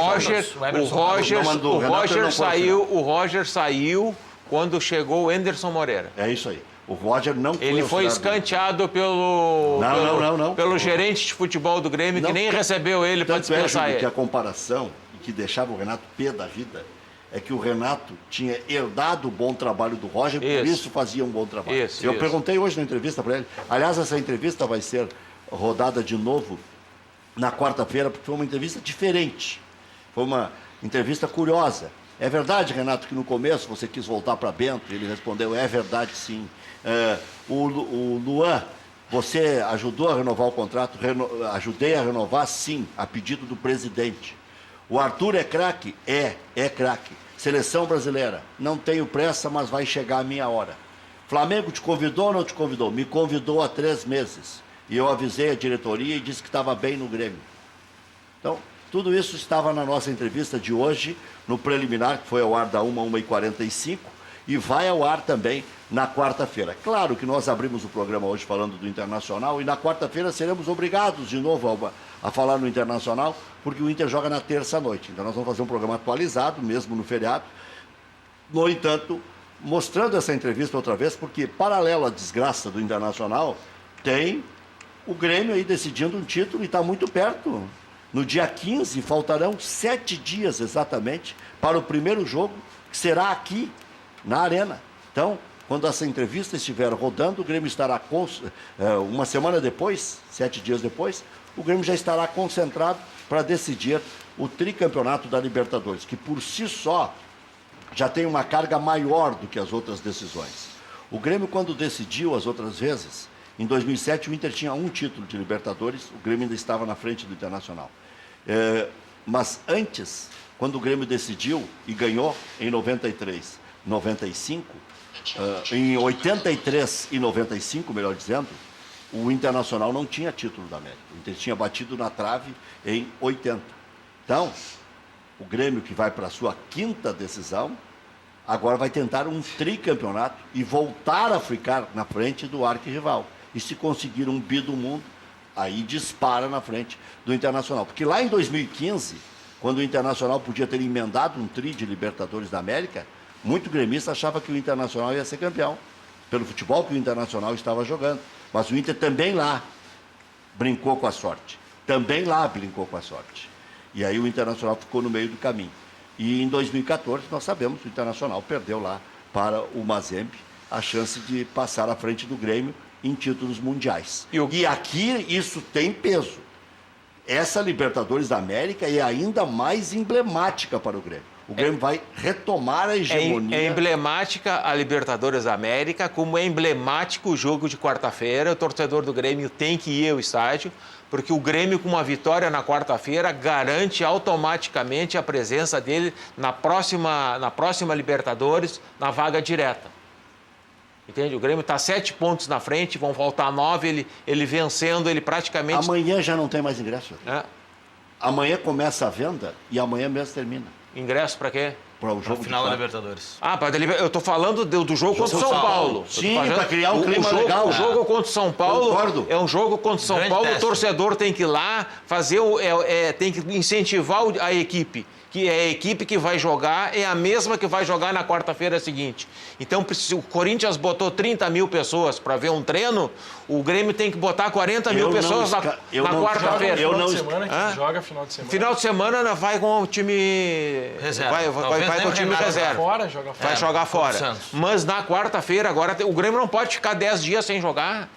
Roger saiu quando chegou o Anderson Moreira. É isso aí. O Roger não foi Ele foi auxiliar dele. escanteado Não. pelo gerente de futebol do Grêmio, Não. que nem recebeu ele para Tanto é, dispensar Júlio, que ele. a comparação, e que deixava o Renato pé da vida, é que o Renato tinha herdado o bom trabalho do Roger, por Isso. isso fazia um bom trabalho. Isso. Perguntei hoje na entrevista para ele. Aliás, essa entrevista vai ser rodada de novo na quarta-feira, porque foi uma entrevista diferente. Foi uma entrevista curiosa. É verdade, Renato, que no começo você quis voltar para Bento? Ele respondeu, é verdade, sim. O Luan, você ajudou a renovar o contrato? Ajudei a renovar, sim, a pedido do presidente. O Arthur é craque? É craque. Seleção brasileira, não tenho pressa, mas vai chegar a minha hora. Flamengo te convidou ou não te convidou? Me convidou há 3 meses. E eu avisei a diretoria e disse que estava bem no Grêmio. Então, tudo isso estava na nossa entrevista de hoje, no preliminar, que foi ao ar da 1h45, e vai ao ar também na quarta-feira. Claro que nós abrimos o programa hoje falando do Internacional, e na quarta-feira seremos obrigados de novo a falar no Internacional, porque o Inter joga na terça-noite. Então nós vamos fazer um programa atualizado, mesmo no feriado. No entanto, mostrando essa entrevista outra vez, porque paralelo à desgraça do Internacional, tem o Grêmio aí decidindo um título e está muito perto. No dia 15, faltarão 7 dias exatamente para o primeiro jogo, que será aqui, na Arena. Então, quando essa entrevista estiver rodando, o Grêmio estará, uma semana depois, 7 dias depois, o Grêmio já estará concentrado para decidir o tricampeonato da Libertadores, que por si só já tem uma carga maior do que as outras decisões. O Grêmio, quando decidiu as outras vezes, em 2007 o Inter tinha um título de Libertadores, o Grêmio ainda estava na frente do Internacional. Mas antes, quando o Grêmio decidiu e ganhou em 93, 95, em 83 e 95, melhor dizendo, o Internacional não tinha título da América. O Inter tinha batido na trave em 80. Então, o Grêmio, que vai para a sua 5ª decisão, agora vai tentar um tricampeonato e voltar a ficar na frente do arquirrival. E se conseguir um bi do mundo, aí dispara na frente do Internacional. Porque lá em 2015, quando o Internacional podia ter emendado um tri de Libertadores da América, muito gremista achava que o Internacional ia ser campeão, pelo futebol que o Internacional estava jogando. Mas o Inter também lá brincou com a sorte. E aí o Internacional ficou no meio do caminho. E em 2014, nós sabemos que o Internacional perdeu lá para o Mazembe a chance de passar à frente do Grêmio em títulos mundiais. E aqui isso tem peso. Essa Libertadores da América é ainda mais emblemática para o Grêmio. O Grêmio vai retomar a hegemonia. É emblemática a Libertadores da América, como é emblemático o jogo de quarta-feira. O torcedor do Grêmio tem que ir ao estádio, porque o Grêmio, com uma vitória na quarta-feira, garante automaticamente a presença dele na próxima Libertadores, na vaga direta. Entende? O Grêmio está 7 pontos na frente, vão faltar 9, ele vencendo, ele praticamente... Amanhã já não tem mais ingresso. É. Amanhã começa a venda e amanhã mesmo termina. Ingresso para quê? Para o jogo Final da de Libertadores. Eu tô falando do jogo contra o São Paulo. Sim, para criar um clima legal. O jogo contra o São Paulo Concordo. é um jogo contra o São Grande Paulo. teste. O torcedor tem que ir lá fazer, tem que incentivar a equipe. Que é a equipe que vai jogar, é a mesma que vai jogar na quarta-feira seguinte. Então, se o Corinthians botou 30 mil pessoas para ver um treino, o Grêmio tem que botar 40 mil pessoas na quarta-feira. Joga final de semana. Final de semana vai com o time Reserva. Vai com o time reserva. Joga fora. Vai jogar fora. Santos. Mas na quarta-feira, agora, o Grêmio não pode ficar 10 dias sem jogar.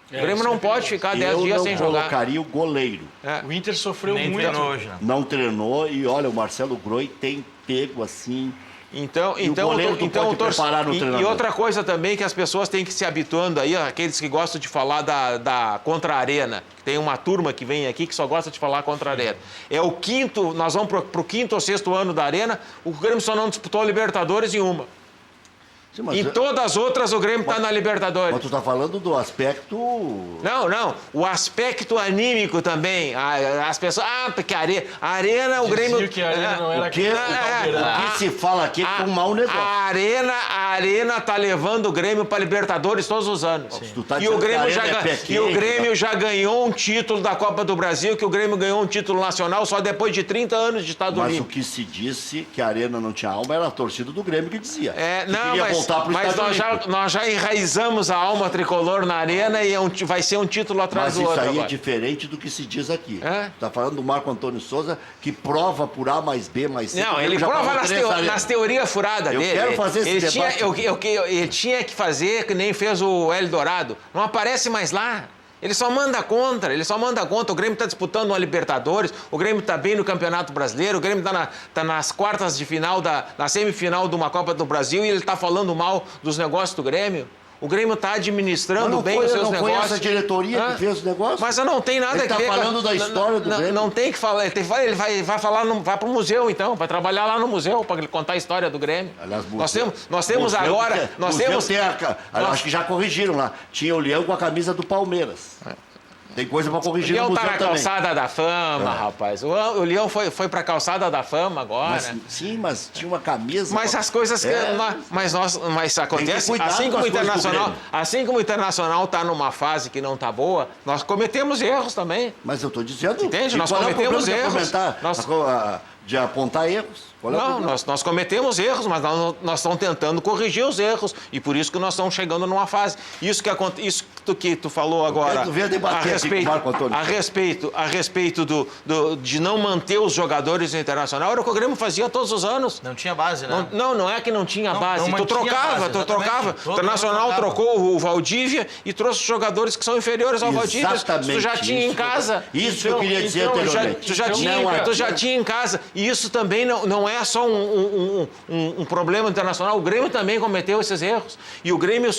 O Grêmio não pode ficar 10 dias sem Eu jogar. não colocaria o goleiro. O Inter sofreu Nem muito. treinou hoje, né? Não treinou e olha, o Marcelo Groi tem pego assim Então, E o goleiro tu pode preparar no e treinamento. outra coisa também que as pessoas têm que se habituando aí, ó, aqueles que gostam de falar da contra-arena. Tem uma turma que vem aqui que só gosta de falar contra-arena. É o quinto, nós vamos pro quinto ou sexto ano da arena, o Grêmio só não disputou a Libertadores em uma. Sim, mas Em todas as outras o Grêmio está na Libertadores. Mas tu tá falando do aspecto... Não. O aspecto anímico também. As pessoas... porque a arena, o Grêmio... Dizia que a arena não era O que se fala aqui é que é um mau negócio. A arena tá levando o Grêmio para Libertadores todos os anos. Tu tá E o dizendo que a Grêmio, arena é pé e o quente, Grêmio já ganhou um título da Copa do Brasil, que o Grêmio ganhou um título nacional só depois de 30 anos de Estado Mas o Olímpico. que se disse que a arena não tinha alma era a torcida do Grêmio que dizia. Que Não, queria voltar pro mas Estado nós Olímpico. já enraizamos a alma tricolor na arena e vai ser um título atrás Mas do isso outro aí agora. é diferente do que se diz aqui. É? Tá falando do Marco Antônio Souza, que prova por A mais B mais C. Não, O ele Grêmio já prova provou três arenas. nas teorias furadas Eu dele. quero fazer esse ele debate. ele tinha que fazer que nem fez o Eldorado. Não aparece mais lá. Ele só manda contra. O Grêmio está disputando uma Libertadores, o Grêmio está bem no Campeonato Brasileiro, o Grêmio tá nas quartas de final, na semifinal de uma Copa do Brasil e ele está falando mal dos negócios do Grêmio. O Grêmio está administrando bem os seus não negócios. foi essa diretoria que fez os negócios? Mas não tem nada Ele que tá ver falando da história do Grêmio. Não tem que falar. Ele vai falar, vai para o museu, então. Vai trabalhar lá no museu para contar a história do Grêmio. Aliás, nós temos agora... Acho que já corrigiram lá. Tinha o Leão com a camisa do Palmeiras. Tem coisa para corrigir no O Leão museu tá na também. calçada da fama, rapaz. O Leão foi pra calçada da fama agora. Mas tinha uma camisa... Mas as coisas... Mas acontece... cuidar Assim com como, as coisas do Grêmio. assim como o Internacional tá numa fase que não tá boa, nós cometemos erros também. Mas eu estou dizendo... Entende? E Nós qual é o cometemos problema de erros. comentar, de apontar erros? Qual é o Não, problema? nós cometemos erros, mas nós estamos tentando corrigir os erros. E por isso que nós estamos chegando numa fase. Isso que tu falou agora quero ver debater aqui com o Marco Antônio. a respeito de não manter os jogadores no Internacional, era o que o Grêmio fazia todos os anos. Não tinha base, né? Não é que não tinha base. não Tu mantinha trocava. base, O exatamente. Internacional trocou o Valdívia e trouxe jogadores que são inferiores ao Valdívia. Tu já tinha em casa. Isso que eu queria dizer anteriormente. Tu já tinha em casa. E isso também não é só um problema internacional. O Grêmio também cometeu esses erros. E o Grêmio,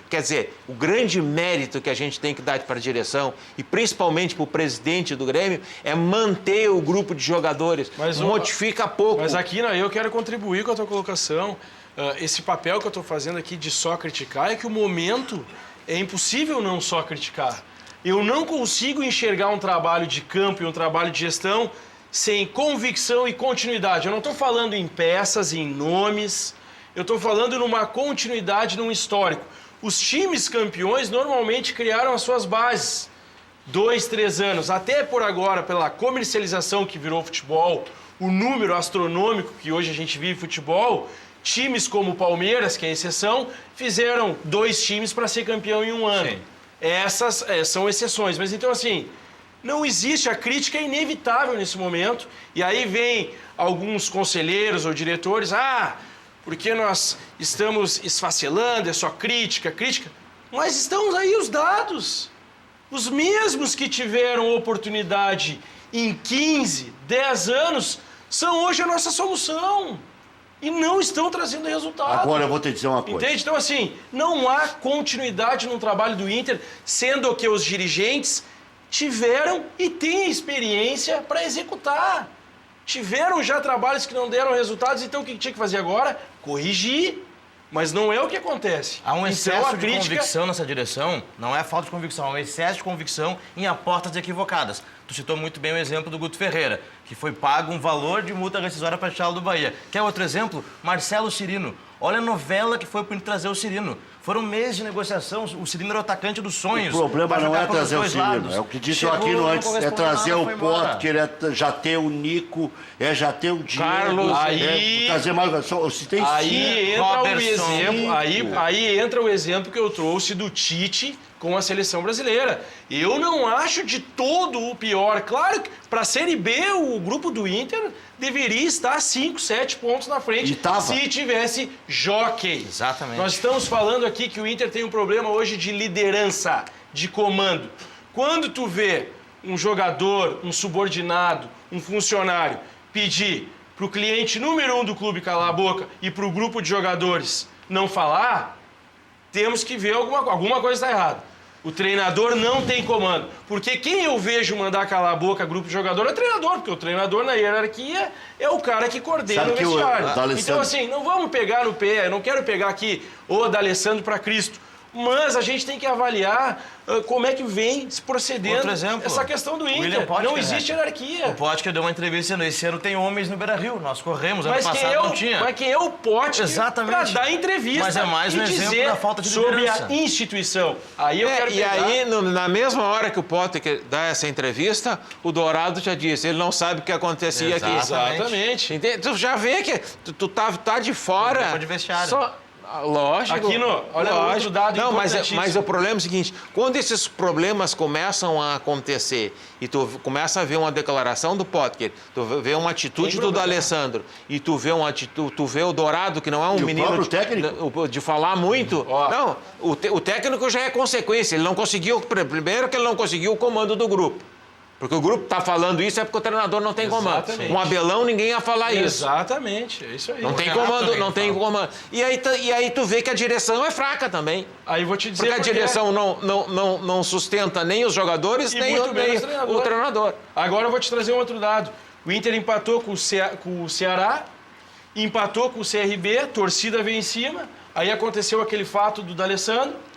quer dizer, o grande mérito que a gente tem que dar para a direção e principalmente para o presidente do Grêmio é manter o grupo de jogadores. Modifica pouco. Mas aqui, eu quero contribuir com a tua colocação. Esse papel que eu estou fazendo aqui de só criticar é que o momento é impossível não só criticar. Eu não consigo enxergar um trabalho de campo e um trabalho de gestão sem convicção e continuidade. Eu não estou falando em peças, em nomes, eu estou falando numa continuidade, num histórico. Os times campeões normalmente criaram as suas bases. 2, 3 anos, até por agora, pela comercialização que virou futebol, o número astronômico que hoje a gente vive futebol, times como o Palmeiras, que é a exceção, fizeram 2 times para ser campeão em um ano. Sim. Essas são exceções. Mas então, assim, não existe, a crítica é inevitável nesse momento. E aí vem alguns conselheiros ou diretores, porque nós estamos esfacelando, é só crítica. Mas estão aí os dados. Os mesmos que tiveram oportunidade em 15, 10 anos, são hoje a nossa solução. E não estão trazendo resultado. Agora eu vou te dizer uma coisa. Entende? Então, assim, não há continuidade no trabalho do Inter, sendo que os dirigentes tiveram e têm experiência para executar. Tiveram já trabalhos que não deram resultados, então o que tinha que fazer agora? Corrigir. Mas não é o que acontece. Há um excesso então, a de crítica... convicção nessa direção, não é falta de convicção, é um excesso de convicção em apostas equivocadas. Tu citou muito bem o exemplo do Guto Ferreira, que foi pago um valor de multa rescisória para tirá-lo do Bahia. Quer outro exemplo? Marcelo Cirino. Olha a novela que foi para trazer o Cirino. Foram meses de negociação, o Cirino era o atacante dos sonhos. O problema Vai não jogar é pelos trazer o dois Cirino, lados. é o que disse Chegou, aqui não antes, é correspondeu trazer nada, o foi embora. Potker, é já ter o Nico, é já ter o Diego, Carlos, é trazer mais... Se tem Aí entra o Robertson, exemplo, aí entra o exemplo que eu trouxe do Tite com a seleção brasileira. Eu não acho de todo o pior. Claro que para a Série B o grupo do Inter deveria estar 5, 7 pontos na frente E tava. se tivesse jockey. Exatamente. Nós estamos falando aqui que o Inter tem um problema hoje de liderança, de comando. Quando tu vê um jogador, um subordinado, um funcionário pedir para o cliente número 1 do clube calar a boca e para o grupo de jogadores não falar, temos que ver alguma coisa está errada. O treinador não tem comando. Porque quem eu vejo mandar calar a boca grupo de jogador é o treinador, porque o treinador na hierarquia é o cara que coordena o vestiário. Então, assim, não vamos pegar no pé, eu não quero pegar aqui o D'Alessandro para Cristo. Mas a gente tem que avaliar como é que vem se procedendo essa questão do Inter. Não existe hierarquia. O Potker deu uma entrevista dizendo, esse ano tem homens no Beira-Rio, nós corremos, ano passado não tinha. Mas quem é o Potker para dar entrevista? Mas é mais um exemplo da falta de sobre liderança. A instituição. Aí eu quero pegar... E aí, na mesma hora que o Potker dá essa entrevista, o Dourado já disse, ele não sabe o que acontecia aqui. Exatamente. Entende? Tu já vê que tu tá de fora. De vestiário. Lógico. Olha outro dado importantíssimo. Mas o problema é o seguinte, quando esses problemas começam a acontecer e tu começa a ver uma declaração do Potker, tu vê uma atitude do D'Alessandro e tu vê o Dourado, que não é um menino de falar muito. Não, o técnico já é consequência. Ele não conseguiu, primeiro que ele não conseguiu o comando do grupo. Porque o grupo está falando isso é porque o treinador não tem comando. Com Abelão ninguém ia falar isso. Exatamente, é isso aí. Não tem comando, não tem comando. E aí tu vê que a direção é fraca também. Aí vou te dizer porque a direção não sustenta nem os jogadores, nem o treinador. Agora eu vou te trazer um outro dado. O Inter empatou com o Ceará, empatou com o CRB, a torcida veio em cima, aí aconteceu aquele fato do D'Alessandro.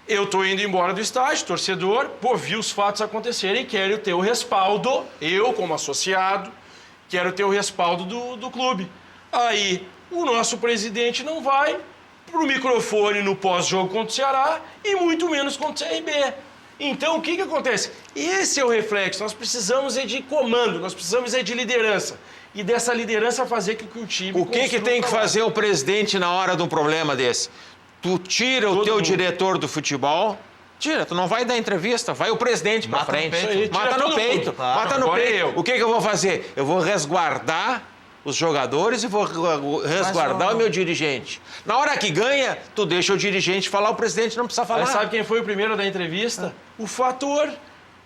Eu estou indo embora do estádio, torcedor, vi os fatos acontecerem, quero ter o respaldo, eu como associado, quero ter o respaldo do clube. Aí o nosso presidente não vai pro microfone no pós-jogo contra o Ceará e muito menos contra o CRB. Então o que acontece? Esse é o reflexo, nós precisamos de comando, nós precisamos de liderança. E dessa liderança fazer com que o time... O que tem que fazer o presidente na hora de um problema desse? Tu tira o teu diretor do futebol, tu não vai dar entrevista, vai o presidente pra frente. Mata no peito. Mata no peito. O que eu vou fazer? Eu vou resguardar os jogadores e vou resguardar o meu dirigente. Na hora que ganha, tu deixa o dirigente falar, o presidente não precisa falar. Mas sabe quem foi o primeiro da entrevista? O fator.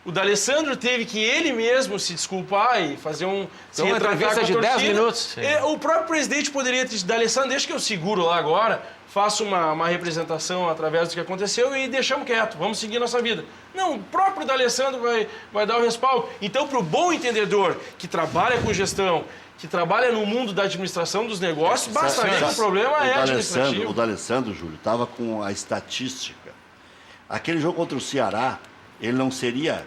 O D'Alessandro teve que ele mesmo se desculpar e fazer uma entrevista de 10 minutos. O próprio presidente poderia ter dito, D'Alessandro, deixa que eu seguro lá agora, faço uma representação através do que aconteceu e deixamos quieto, vamos seguir nossa vida. Não, o próprio D'Alessandro vai dar o respaldo. Então, para o bom entendedor que trabalha com gestão, que trabalha no mundo da administração dos negócios, basicamente o problema é administrativo. O D'Alessandro, Júlio, estava com a estatística. Aquele jogo contra o Ceará, ele não seria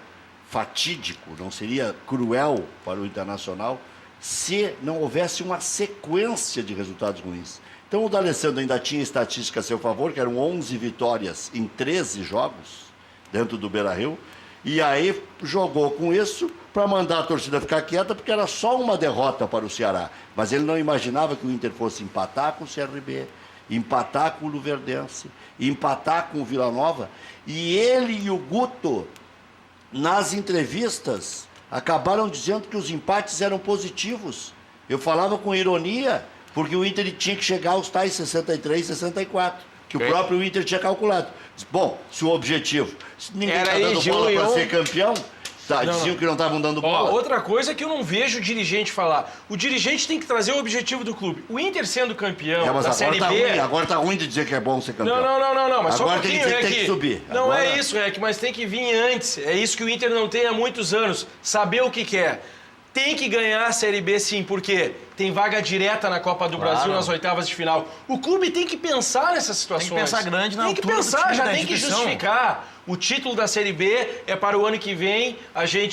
fatídico, não seria cruel para o Internacional se não houvesse uma sequência de resultados ruins. Então o D'Alessandro ainda tinha estatística a seu favor, que eram 11 vitórias em 13 jogos dentro do Beira-Rio, e aí jogou com isso para mandar a torcida ficar quieta, porque era só uma derrota para o Ceará. Mas ele não imaginava que o Inter fosse empatar com o CRB, empatar com o Luverdense, empatar com o Vila Nova, e ele e o Guto, nas entrevistas, acabaram dizendo que os empates eram positivos. Eu falava com ironia, porque o Inter tinha que chegar aos tais 63, 64, que o próprio Inter tinha calculado. Bom, se o objetivo... Se ninguém está dando bola para ser campeão, diziam que não estavam dando bola. Outra coisa que eu não vejo o dirigente falar. O dirigente tem que trazer o objetivo do clube. O Inter sendo campeão da Série B... Agora tá ruim de dizer que é bom ser campeão. Não, mas agora só um pouquinho, tem que subir. Não agora... é isso, mas tem que vir antes. É isso que o Inter não tem há muitos anos. Saber o que quer. Tem que ganhar a Série B sim, porque tem vaga direta na Copa do Brasil nas oitavas de final. O clube tem que pensar nessas situações. Tem que pensar grande na altura do time, Tem que pensar, já tem que justificar. O título da Série B é para o ano que vem.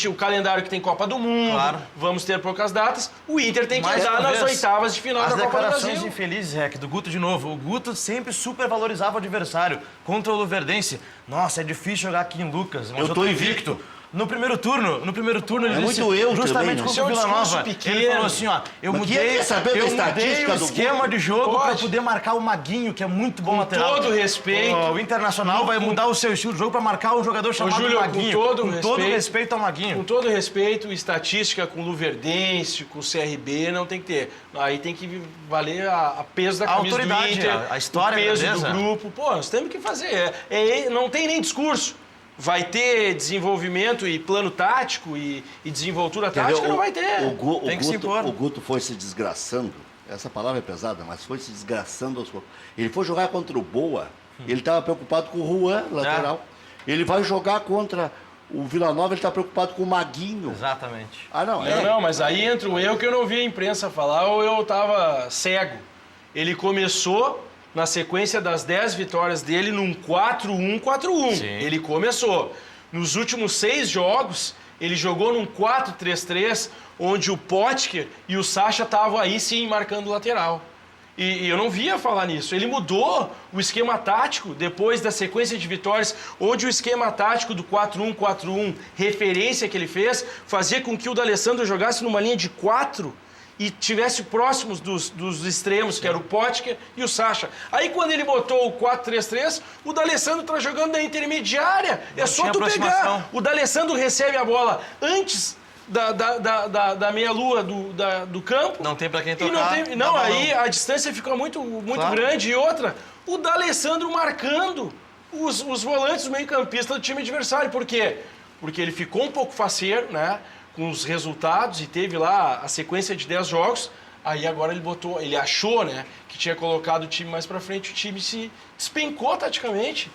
O calendário que tem Copa do Mundo, vamos ter poucas datas. O Inter tem que andar nas oitavas de final da Copa do Brasil. As declarações infelizes, do Guto de novo. O Guto sempre supervalorizava o adversário. Contra o Luverdense, nossa, é difícil jogar aqui em Lucas, mas eu tô invicto. No primeiro turno ele disse, justamente contra o Vila Nova, ele falou assim, eu mudei o esquema de jogo para poder marcar o Maguinho, que é muito bom lateral. Com todo respeito. O Internacional vai mudar o seu estilo de jogo para marcar um jogador chamado Maguinho. Com todo respeito ao Maguinho. Com todo respeito, estatística com o Luverdense, com o CRB, não tem que ter. Aí tem que valer a peso da camisa do Inter, a história, o peso do grupo. Nós temos que fazer. Não tem nem discurso. vai ter desenvolvimento e plano tático e desenvoltura tática? Não vai ter. Tem que se impor. O Guto foi se desgraçando. Essa palavra é pesada, mas foi se desgraçando aos poucos. Ele foi jogar contra o Boa, ele estava preocupado com o Juan, lateral. Ele vai jogar contra o Vila Nova, ele está preocupado com o Maguinho. Exatamente. Não, mas aí entra um erro que eu não vi a imprensa falar ou eu estava cego. Ele começou na sequência das 10 vitórias dele num 4-1-4-1. Ele começou. Nos últimos 6 jogos, ele jogou num 4-3-3, onde o Potker e o Sacha estavam aí sim marcando lateral. E eu não via falar nisso. Ele mudou o esquema tático depois da sequência de vitórias, onde o esquema tático do 4-1-4-1, referência que ele fez, fazia com que o D'Alessandro jogasse numa linha de 4 e tivesse próximos dos extremos, que era o Potker e o Sacha. Aí quando ele botou o 4-3-3, o D'Alessandro tá jogando na intermediária. É só tu pegar. O D'Alessandro recebe a bola antes da meia-lua do campo. Não tem pra quem tocar. Aí a distância fica muito grande. E outra, o D'Alessandro marcando os volantes, o meio-campista do time adversário. Por quê? Porque ele ficou um pouco faceiro, né? Com os resultados e teve lá a sequência de 10 jogos. Aí agora ele achou, né, que tinha colocado o time mais pra frente, o time se despencou taticamente.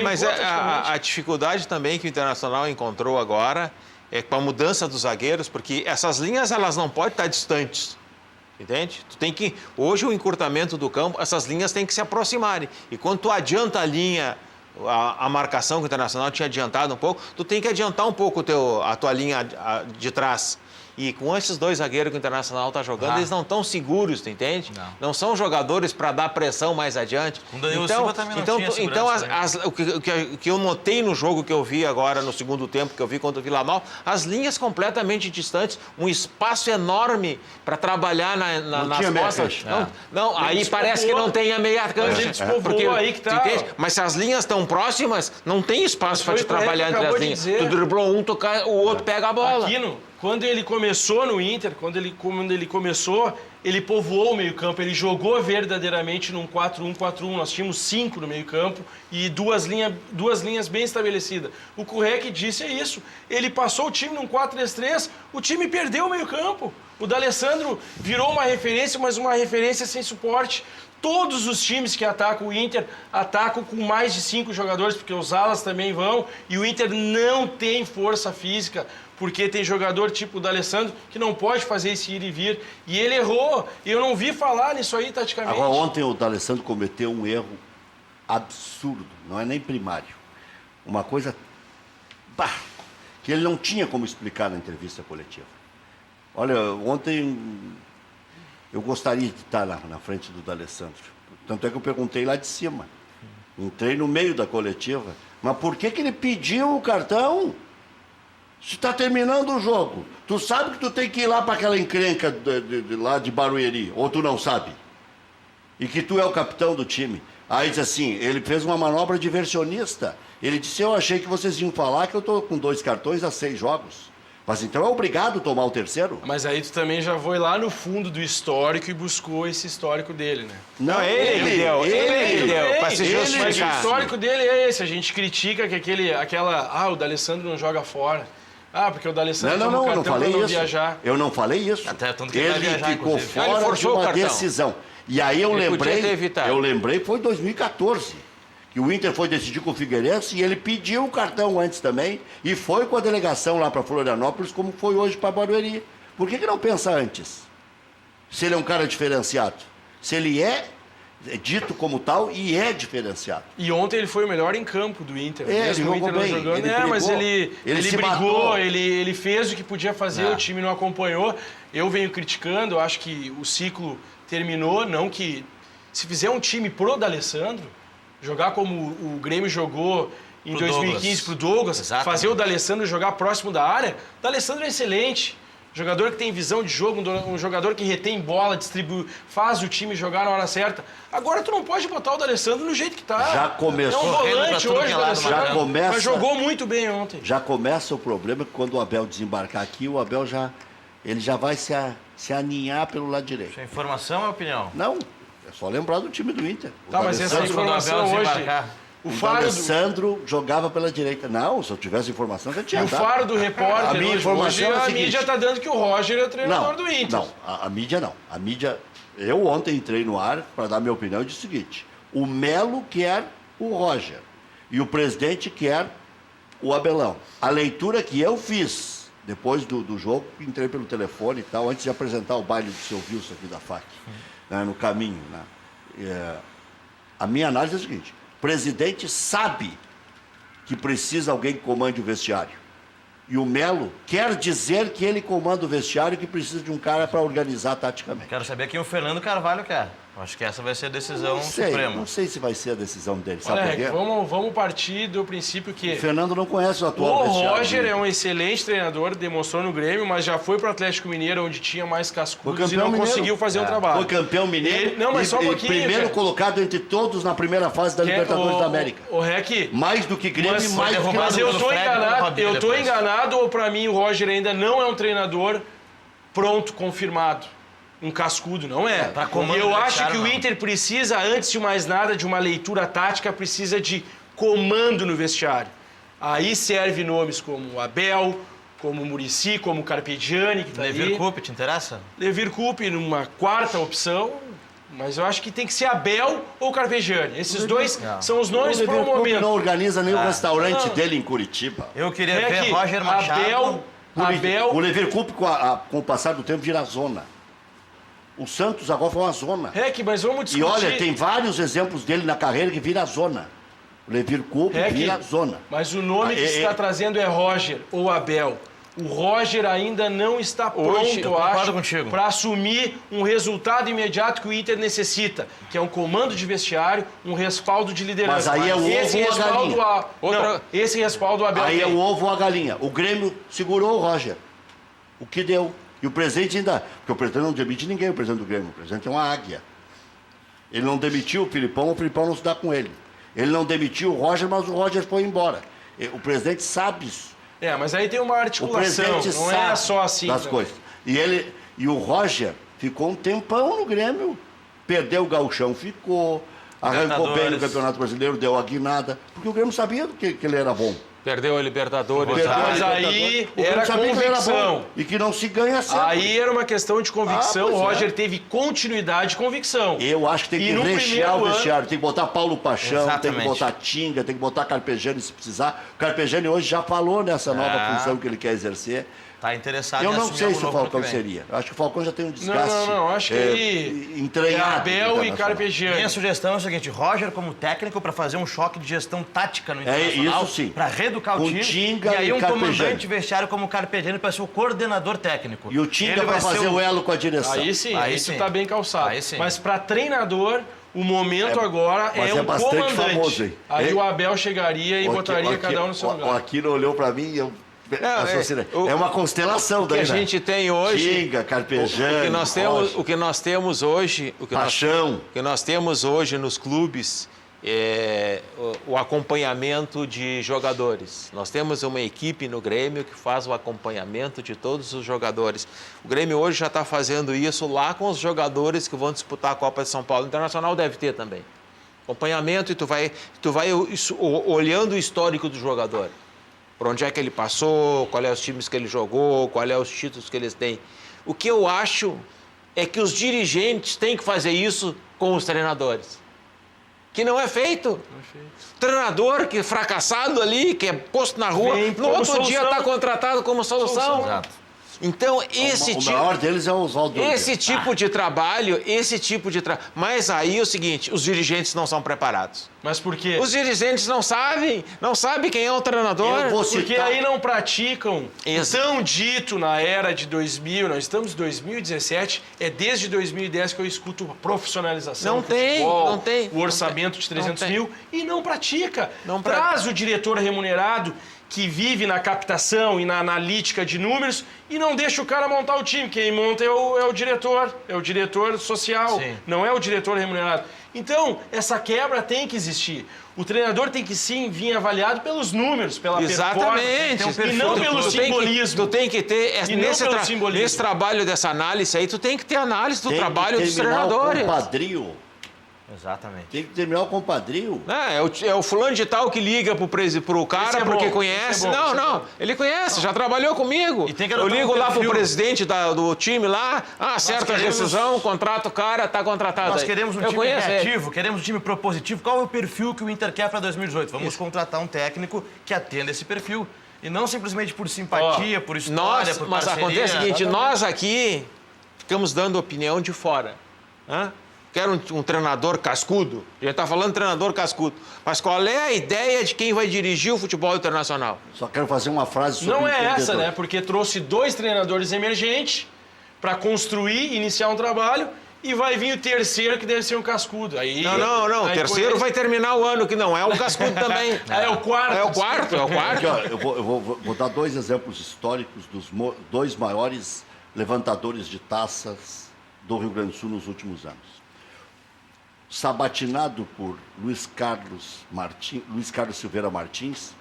Mas a dificuldade também que o Internacional encontrou agora é com a mudança dos zagueiros, porque essas linhas elas não podem estar distantes. Entende? Tu tem que, hoje o encurtamento do campo, essas linhas têm que se aproximarem. E quando tu adianta a linha, a marcação que o Internacional tinha adiantado um pouco, tu tem que adiantar um pouco a tua linha de trás. E com esses 2 zagueiros que o Internacional está jogando, eles não estão seguros, tu entende? Não são jogadores para dar pressão mais adiante. O Danilo Silva também não tinha segurança, o que eu notei no jogo que eu vi agora, no segundo tempo, que eu vi contra o Vila Nova, as linhas completamente distantes, um espaço enorme para trabalhar nas costas. Aí parece que não tem a meia cancha. Porque aí que tá. Mas se as linhas estão próximas, não tem espaço para te trabalhar entre as linhas. Tu driblou um, o outro pega a bola. Quando ele começou no Inter, quando ele começou, ele povoou o meio-campo, ele jogou verdadeiramente num 4-1-4-1. Nós tínhamos 5 no meio-campo e duas linhas bem estabelecidas. O Kurek disse isso. Ele passou o time num 4-3-3, o time perdeu o meio-campo. O D'Alessandro virou uma referência, mas uma referência sem suporte. Todos os times que atacam o Inter atacam com mais de 5 jogadores, porque os alas também vão, e o Inter não tem força física, porque tem jogador tipo o D'Alessandro que não pode fazer esse ir e vir. E ele errou, e eu não vi falar nisso aí taticamente. Agora, ontem o D'Alessandro cometeu um erro absurdo, não é nem primário. Uma coisa que ele não tinha como explicar na entrevista coletiva. Olha, ontem eu gostaria de estar na frente do D'Alessandro. Tanto é que eu perguntei lá de cima. Entrei no meio da coletiva. Mas por que ele pediu o cartão? Se está terminando o jogo, tu sabe que tu tem que ir lá para aquela encrenca lá de Barueri, ou tu não sabe? E que tu é o capitão do time. Aí diz assim, ele fez uma manobra diversionista. Ele disse, eu achei que vocês iam falar que eu estou com 2 cartões a 6 jogos. Mas então é obrigado a tomar o terceiro? Mas aí tu também já foi lá no fundo do histórico e buscou esse histórico dele, né? Não, ele deu, para se justificar. Mas o histórico dele é esse, a gente critica que o D'Alessandro não joga fora. Porque o D'Alessandro não, eu não falei isso. Viajar. Eu não falei isso. Até tanto que ele viajar, ficou inclusive. fora de uma decisão. E aí eu lembrei, foi em 2014, que o Inter foi decidir com o Figueirense e ele pediu o cartão antes também e foi com a delegação lá para Florianópolis, como foi hoje para Barueri. Por que não pensa antes? Se ele é um cara diferenciado. Se ele é dito como tal e é diferenciado. E ontem ele foi o melhor em campo do Inter. Ele jogou bem. Jogando. Mas ele brigou, ele fez o que podia fazer, o time não acompanhou. Eu venho criticando, eu acho que o ciclo terminou, não que... Se fizer um time pro D'Alessandro, jogar como o Grêmio jogou em 2015 pro Douglas, fazer o D'Alessandro jogar próximo da área, o D'Alessandro é excelente. Jogador que tem visão de jogo, um jogador que retém bola, distribui, faz o time jogar na hora certa. Agora tu não pode botar o D'Alessandro no jeito que tá. Já começou. É um volante hoje, D'Alessandro. Mas jogou muito bem ontem. Já começa o problema que quando o Abel desembarcar aqui, o Abel já vai se aninhar pelo lado direito. Isso é informação ou opinião? Não, é só lembrar do time do Inter. Mas essa informação hoje... O O Faro do, Alessandro jogava pela direita. Não, se eu tivesse informação, já e tinha o dado. Faro do Repórter, A minha hoje, informação é a a seguinte. mídia está dando que o Roger é o treinador Não, do Inter. não, a mídia não. A mídia... Eu ontem entrei no ar para dar minha opinião e disse o seguinte: o Melo quer o Roger e o presidente quer o Abelão. A leitura que eu fiz depois do jogo, entrei pelo telefone e tal, antes de apresentar o baile do seu Wilson aqui da FAC, né, no caminho. Né, a minha análise é a seguinte: o presidente sabe que precisa alguém que comande o vestiário. E o Melo quer dizer que ele comanda o vestiário e que precisa de um cara para organizar taticamente. Quero saber quem o Fernando Carvalho quer. Acho que essa vai ser a decisão suprema. Não sei se vai ser a decisão dele, sabe Olha, por quê? vamos partir do princípio que O Fernando não conhece o o atual vestiário. Roger dele. é um excelente treinador, demonstrou no Grêmio, mas já foi para o Atlético Mineiro, onde tinha mais Foi cascudos e campeão não mineiro. conseguiu fazer um trabalho. Foi campeão mineiro Não, mas só um e pouquinho, primeiro cara. colocado entre todos na primeira fase da Libertadores da América. O Rec, Mais do que Grêmio Mas e foi mais do que derrubado mas Manu. eu pelo tô Fred e pelo enganado, Robinho eu tô depois. enganado ou para mim o Roger ainda não é um treinador pronto, confirmado. Um cascudo, não é. pra comando E eu do acho vestiário, que o não. Inter precisa, antes de mais nada, de uma leitura tática, precisa de comando no vestiário. Aí serve nomes como o Abel, como o Muricy, como o Carpegiani, que tá Levir ali. Coupe, te interessa? Levir Coupe numa quarta opção, mas eu acho que tem que ser Abel ou Carpegiani. Esses dois são os nomes O para o Liverpool momento. não organiza nem o restaurante Não. dele em Curitiba. Eu queria É ver que Roger Machado. Abel, O Lever Cup, com o passar do tempo, vira zona. O Santos agora foi uma zona. mas vamos E discutir. olha, tem vários exemplos dele na carreira que vira zona. O Levir Coupe vira zona. Mas o nome que se está trazendo é Roger ou Abel. O Roger ainda não está pronto, eu eu concordo acho, contigo. para assumir um resultado imediato que o Inter necessita, que é um comando de vestiário, um respaldo de liderança. Mas aí é o esse ovo ou a respaldo galinha? Não, esse respaldo o Abel Aí é tem. o ovo ou a galinha. O Grêmio segurou o Roger. O que deu? E o presidente ainda... Porque o presidente não demite ninguém, o presidente do Grêmio. O presidente é uma águia. Ele não demitiu o Filipão não se dá com ele. Ele não demitiu o Roger, mas o Roger foi embora. O presidente sabe isso. Mas aí tem uma O articulação, presidente não sabe é só assim. das né? coisas. E o Roger ficou um tempão no Grêmio. Perdeu o gauchão, ficou. Arrancou bem no Campeonato Brasileiro, deu a guinada. Porque o Grêmio sabia que ele era bom. Perdeu a Libertadores. Perdeu a Mas Libertadores. aí O Grêmio era sabia que ele era convicção. bom. E que não se ganha sempre. Aí era uma questão de convicção. pois O é. Roger teve continuidade e convicção. Eu acho que tem E que no rechear primeiro o ano- vestiário. Tem que botar Paulo Paixão, tem Exatamente. que botar Tinga, tem que botar Carpegiani se precisar. O Carpegiani hoje já falou nessa nova função que ele quer exercer. Tá interessado Eu em não assumir sei algo se o novo ano Falcão que vem. seria. Eu acho que o Falcão já tem um desgaste. Não, acho que aí entranhado. é Abel e internacional. Carpegiani. Minha sugestão é o seguinte: Roger como técnico para fazer um choque de gestão tática no Internacional, isso sim. para reeducar Com o time, Tinga e aí e um Carpegiani. comandante vestiário como Carpegiani para ser o coordenador técnico. E o Tinga Ele vai vai ser fazer o elo com a direção. Aí sim. tá bem calçado. Aí sim. Mas para treinador, o momento agora mas é é um bastante comandante. famoso, hein? Aí Hein? o Abel chegaria e botaria cada um no seu O lugar. Aquino olhou pra mim e eu... é uma constelação O que daí, a né? gente tem hoje... Tinga, Carpegiani, O que nós temos hoje... Paixão. O que nós temos hoje nos clubes é o acompanhamento de jogadores. Nós temos uma equipe no Grêmio que faz o acompanhamento de todos os jogadores. O Grêmio hoje já está fazendo isso lá com os jogadores que vão disputar a Copa de São Paulo. O Internacional deve ter também. Acompanhamento e tu vai olhando o histórico do jogador. Por onde é que ele passou, qual é os times que ele jogou, qual é os títulos que eles têm. O que eu acho é que os dirigentes têm que fazer isso com os treinadores. Que não é feito. Treinador que é fracassado ali, que é posto na rua, Vem no como outro solução. dia está contratado como solução. Exato. Então, O maior deles é o Oswaldo. esse tipo de trabalho, Mas aí é o seguinte, os dirigentes não são preparados. Mas por quê? Os dirigentes não sabem quem é o treinador. Eu vou Porque citar- aí não praticam Isso. o tão dito na era de 2000, nós estamos em 2017, é desde 2010 que eu escuto a profissionalização Não do tem, futebol, não tem, o orçamento de 300 tem. mil, e não pratica. Não Traz o diretor remunerado que vive na captação e na analítica de números e não deixa o cara montar o time. Quem monta é o diretor social, Sim. não é o diretor remunerado. Então, essa quebra tem que existir. O treinador tem que sim vir avaliado pelos números, pela Exatamente. performance, e não pelo simbolismo. Tu tem que ter, E não pelo simbolismo. nesse trabalho dessa análise aí, tu tem que ter análise do Tem trabalho que dos terminar treinadores. O compadrio Exatamente. Tem que terminar o compadrio. É o fulano de tal que liga pro cara Esse é porque bom, conhece. esse é bom, Não, ele conhece, já trabalhou comigo. E tem que Eu adotar ligo um lá pro perfil. presidente do time lá, acerta a queremos- rescisão, contrata o cara, tá contratado. Nós aí. queremos um Eu time conheço ele. reativo, queremos um time propositivo. Qual é o perfil que o Inter quer para 2018? Vamos contratar um técnico que atenda esse perfil. E não simplesmente por simpatia, por história, por Mas parceria. acontece o seguinte, nós aqui ficamos dando opinião de fora. Quero um treinador cascudo. A gente está falando treinador cascudo. Mas qual é a ideia de quem vai dirigir o futebol internacional? Só quero fazer uma frase sobre Não é essa, empreendedor. né? Porque trouxe 2 treinadores emergentes para construir, iniciar um trabalho, e vai vir o terceiro, que deve ser um cascudo. Aí, Não. O aí terceiro vai terminar o ano, que não é um cascudo também. É o quarto. É o quarto. Aqui, ó, eu vou dar 2 exemplos históricos dos 2 maiores levantadores de taças do Rio Grande do Sul nos últimos anos. Sabatinado por Luiz Carlos Silveira Martins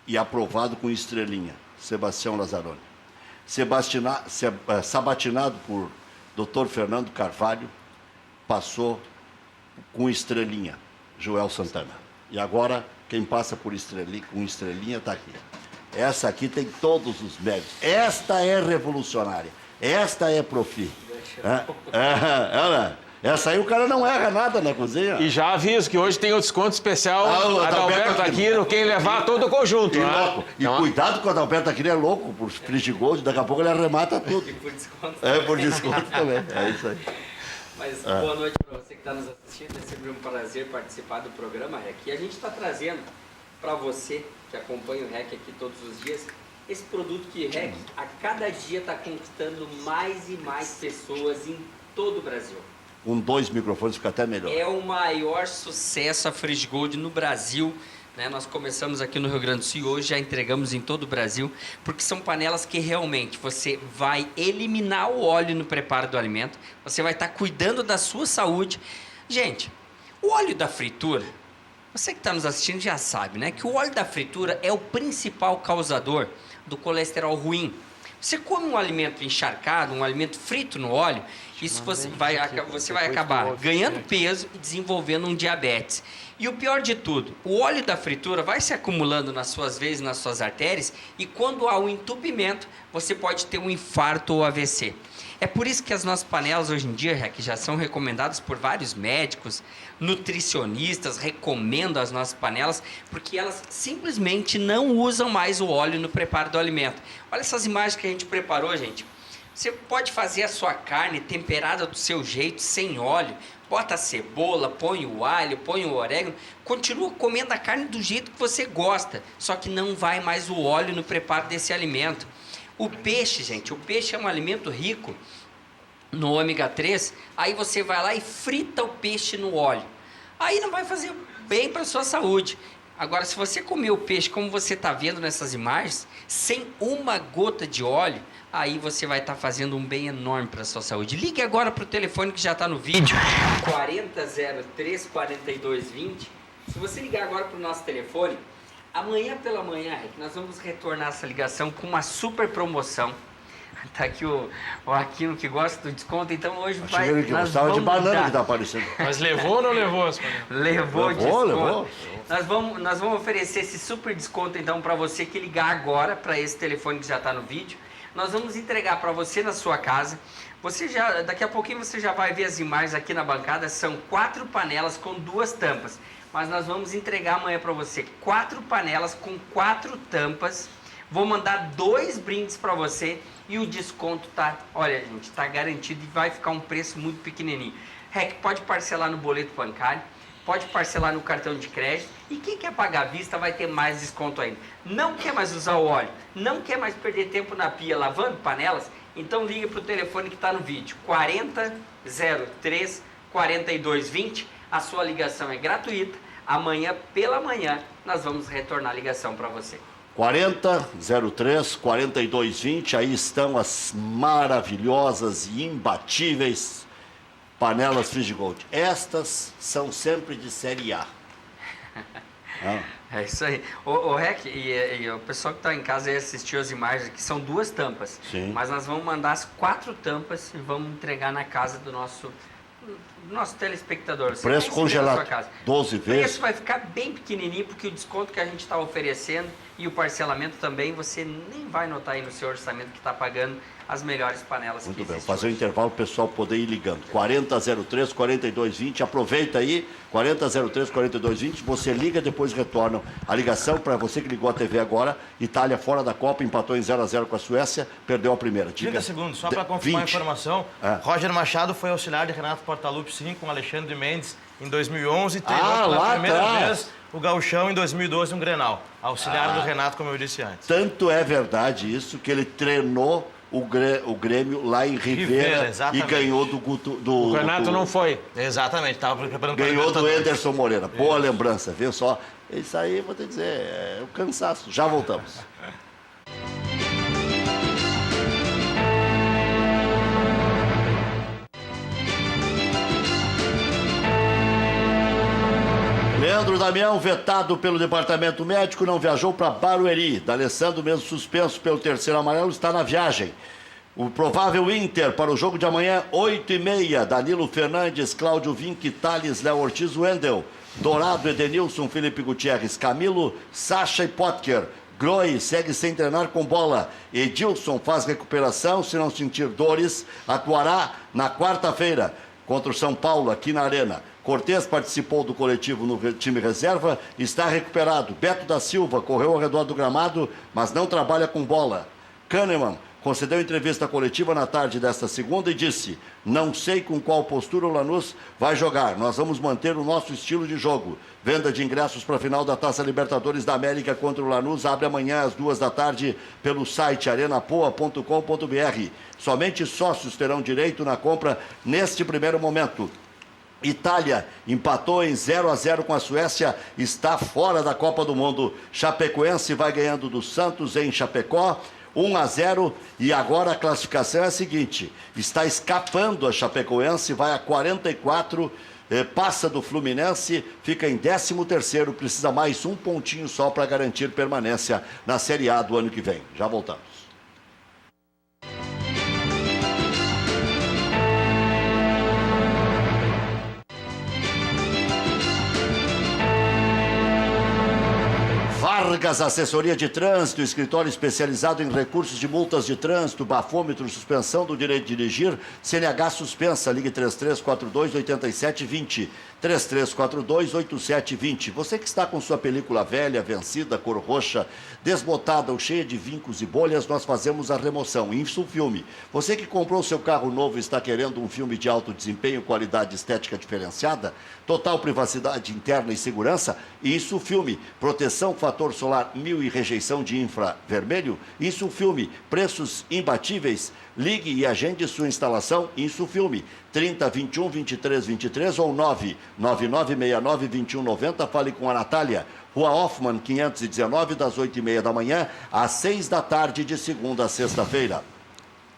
e aprovado com estrelinha, Sebastião Lazzaroni. Sabatinado por Dr. Fernando Carvalho, passou com estrelinha, Joel Santana. E agora, quem passa por com estrelinha está aqui. Essa aqui tem todos os méritos. Esta é revolucionária. Esta é profi. Essa aí o cara não erra nada na cozinha. E já aviso que hoje tem o desconto especial o Adalberto Aquino, quem levar todo o conjunto. E, né? louco. E cuidado com o Adalberto Aquino, é louco por Frigigold, daqui a pouco ele arremata tudo. E por desconto. Por desconto também. É isso aí. Mas boa noite para você que está nos assistindo. É sempre um prazer participar do programa REC. E a gente está trazendo para você que acompanha o REC aqui todos os dias, esse produto que REC a cada dia está conquistando mais e mais pessoas em todo o Brasil. Com 2 microfones fica até melhor. É o maior sucesso a Frigigold no Brasil. Né? Nós começamos aqui no Rio Grande do Sul e hoje já entregamos em todo o Brasil, porque são panelas que realmente você vai eliminar o óleo no preparo do alimento, você vai estar cuidando da sua saúde. Gente, o óleo da fritura, você que está nos assistindo já sabe, né? Que o óleo da fritura é o principal causador do colesterol ruim. Você come um alimento encharcado, um alimento frito no óleo, isso você vai acabar ganhando peso e desenvolvendo um diabetes. E o pior de tudo, o óleo da fritura vai se acumulando nas suas veias, nas suas artérias, e quando há um entupimento, você pode ter um infarto ou AVC. É por isso que as nossas panelas hoje em dia, que já são recomendadas por vários médicos, nutricionistas, recomendam as nossas panelas, porque elas simplesmente não usam mais o óleo no preparo do alimento. Olha essas imagens que a gente preparou, gente. Você pode fazer a sua carne temperada do seu jeito, sem óleo, bota a cebola, põe o alho, põe o orégano, continua comendo a carne do jeito que você gosta, só que não vai mais o óleo no preparo desse alimento. O peixe, gente, o peixe é um alimento rico no ômega 3, aí você vai lá e frita o peixe no óleo. Aí não vai fazer bem para a sua saúde. Agora, se você comer o peixe como você está vendo nessas imagens, sem uma gota de óleo, aí você vai estar fazendo um bem enorme para a sua saúde. Ligue agora para o telefone que já está no vídeo, 4003-4220. Se você ligar agora para o nosso telefone, amanhã pela manhã, nós vamos retornar essa ligação com uma super promoção. Tá aqui o Aquino que gosta do desconto, então hoje vai... Chega que gostava de banana que tá aparecendo. Mas levou ou não levou as panelas? Levou desconto. Levou. Nós vamos oferecer esse super desconto então para você que ligar agora para esse telefone que já está no vídeo. Nós vamos entregar para você na sua casa. Daqui a pouquinho você já vai ver as imagens aqui na bancada. São 4 panelas com 2 tampas. Mas nós vamos entregar amanhã para você 4 panelas com 4 tampas. Vou mandar 2 brindes para você e o desconto tá, olha gente, tá garantido e vai ficar um preço muito pequenininho. Pode parcelar no boleto bancário, pode parcelar no cartão de crédito e quem quer pagar à vista vai ter mais desconto ainda. Não quer mais usar o óleo, não quer mais perder tempo na pia lavando panelas? Então liga para o telefone que está no vídeo, 4003-4220, a sua ligação é gratuita, amanhã pela manhã nós vamos retornar a ligação para você. 4003-4220, aí estão as maravilhosas e imbatíveis panelas Frigigold. Estas são sempre de série A. É isso aí. O Rec, e o pessoal que está em casa aí assistiu as imagens aqui, são 2 tampas. Sim. Mas nós vamos mandar as 4 tampas e vamos entregar na casa do nosso nosso telespectador. Você Preço vai receber na congelado, sua casa. 12 O preço vezes. vai ficar bem pequenininho, porque o desconto que a gente está oferecendo e o parcelamento também, você nem vai notar aí no seu orçamento que está pagando as melhores panelas Muito que bem, existem fazer o hoje. intervalo, o pessoal poder ir ligando. 4003-4220, aproveita aí, 4003-4220, você liga, depois retorna a ligação para você que ligou a TV agora. Itália fora da Copa, empatou em 0-0 com a Suécia, perdeu a primeira. 30 segundos, só para confirmar a 20. informação. Roger Machado foi auxiliar de Renato Portaluppi, sim, com Alexandre Mendes em 2011. Treinou pela lá primeira atrás. vez o Gauchão em 2012 no Grenal. Auxiliar do Renato, como eu disse antes. Tanto é verdade isso que ele treinou o Grêmio lá em Rivera e exatamente. ganhou do Guto. O Renato não foi. Exatamente, estava preparando para Ganhou do Libertadores. Anderson Moreira. Boa lembrança, viu só? Isso aí, vou te dizer, é o cansaço. Já voltamos. Leandro Damião, vetado pelo departamento médico, não viajou para Barueri. D'Alessandro, mesmo suspenso pelo terceiro amarelo, está na viagem. O provável Inter para o jogo de amanhã, 8h30. Danilo Fernandes, Cláudio Vinck, Thales, Léo Ortiz, Wendel, Dourado, Edenilson, Felipe Gutierrez, Camilo, Sacha e Potker. Groi segue sem treinar com bola. Edilson faz recuperação, se não sentir dores, atuará na quarta-feira contra o São Paulo, aqui na Arena. Cortez participou do coletivo no time reserva, está recuperado. Beto da Silva correu ao redor do gramado, mas não trabalha com bola. Kahneman concedeu entrevista coletiva na tarde desta segunda e disse: não sei com qual postura o Lanús vai jogar, nós vamos manter o nosso estilo de jogo. Venda de ingressos para a final da Taça Libertadores da América contra o Lanús abre amanhã às 14h pelo site arenapoa.com.br. Somente sócios terão direito na compra neste primeiro momento. Itália empatou em 0-0 com a Suécia, está fora da Copa do Mundo. Chapecoense vai ganhando do Santos em Chapecó, 1-0, e agora a classificação é a seguinte: está escapando a Chapecoense, vai a 44, passa do Fluminense, fica em 13º, precisa mais um pontinho só para garantir permanência na Série A do ano que vem. Já voltamos. Vargas, assessoria de trânsito, escritório especializado em recursos de multas de trânsito, bafômetro, suspensão do direito de dirigir, CNH suspensa, ligue 3342-8720, 3342-8720. Você que está com sua película velha, vencida, cor roxa, desbotada ou cheia de vincos e bolhas, nós fazemos a remoção. Infilme. Você que comprou seu carro novo e está querendo um filme de alto desempenho, qualidade estética diferenciada, total privacidade interna e segurança, Infilme. Proteção, fator solar 1000 e rejeição de infravermelho, Infilme. Preços imbatíveis. Ligue e agende sua instalação Infilme. 30 21 23 23 ou 99969 2190. Fale com a Natália. Rua Hoffman 519, das 8h30 da manhã às 6 da tarde, de segunda a sexta-feira.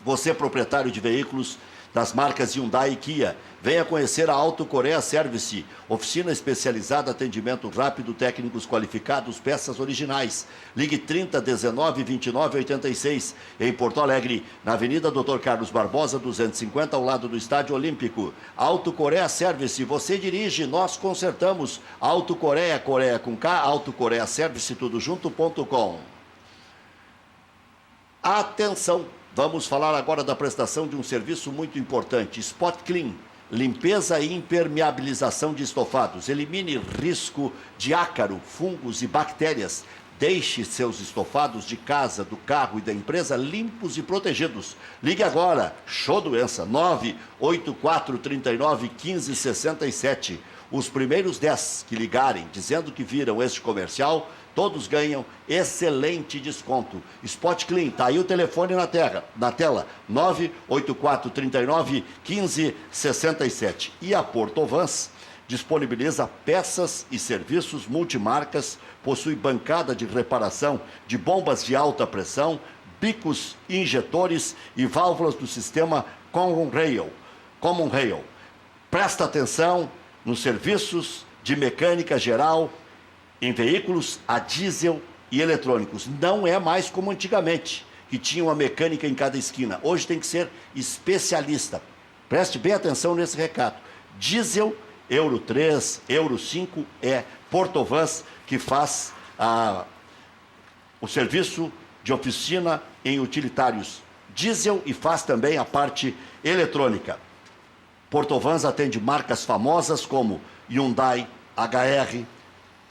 Você, proprietário de veículos das marcas Hyundai e Kia, venha conhecer a Auto Coreia Service, oficina especializada, atendimento rápido, técnicos qualificados, peças originais. Ligue 30 19 29 86, em Porto Alegre, na Avenida Dr. Carlos Barbosa, 250, ao lado do Estádio Olímpico. Auto Coreia Service, você dirige, nós consertamos. Auto Coreia, Coreia com K, Auto Coreia Service, tudo junto.com. Atenção! Vamos falar agora da prestação de um serviço muito importante, Spot Clean, limpeza e impermeabilização de estofados. Elimine risco de ácaro, fungos e bactérias. Deixe seus estofados de casa, do carro e da empresa limpos e protegidos. Ligue agora, show doença, 984391567. Os primeiros 10 que ligarem dizendo que viram este comercial, todos ganham excelente desconto. Spot Clean, tá aí o telefone na tela, 984391567. E a Portovans disponibiliza peças e serviços multimarcas, possui bancada de reparação de bombas de alta pressão, bicos injetores e válvulas do sistema Common Rail. Presta atenção nos serviços de mecânica geral em veículos a diesel e eletrônicos. Não é mais como antigamente, que tinha uma mecânica em cada esquina. Hoje tem que ser especialista. Preste bem atenção nesse recado. diesel, Euro 3, Euro 5, é Portovans que faz o serviço de oficina em utilitários diesel e faz também a parte eletrônica. Portovans atende marcas famosas como Hyundai, HR,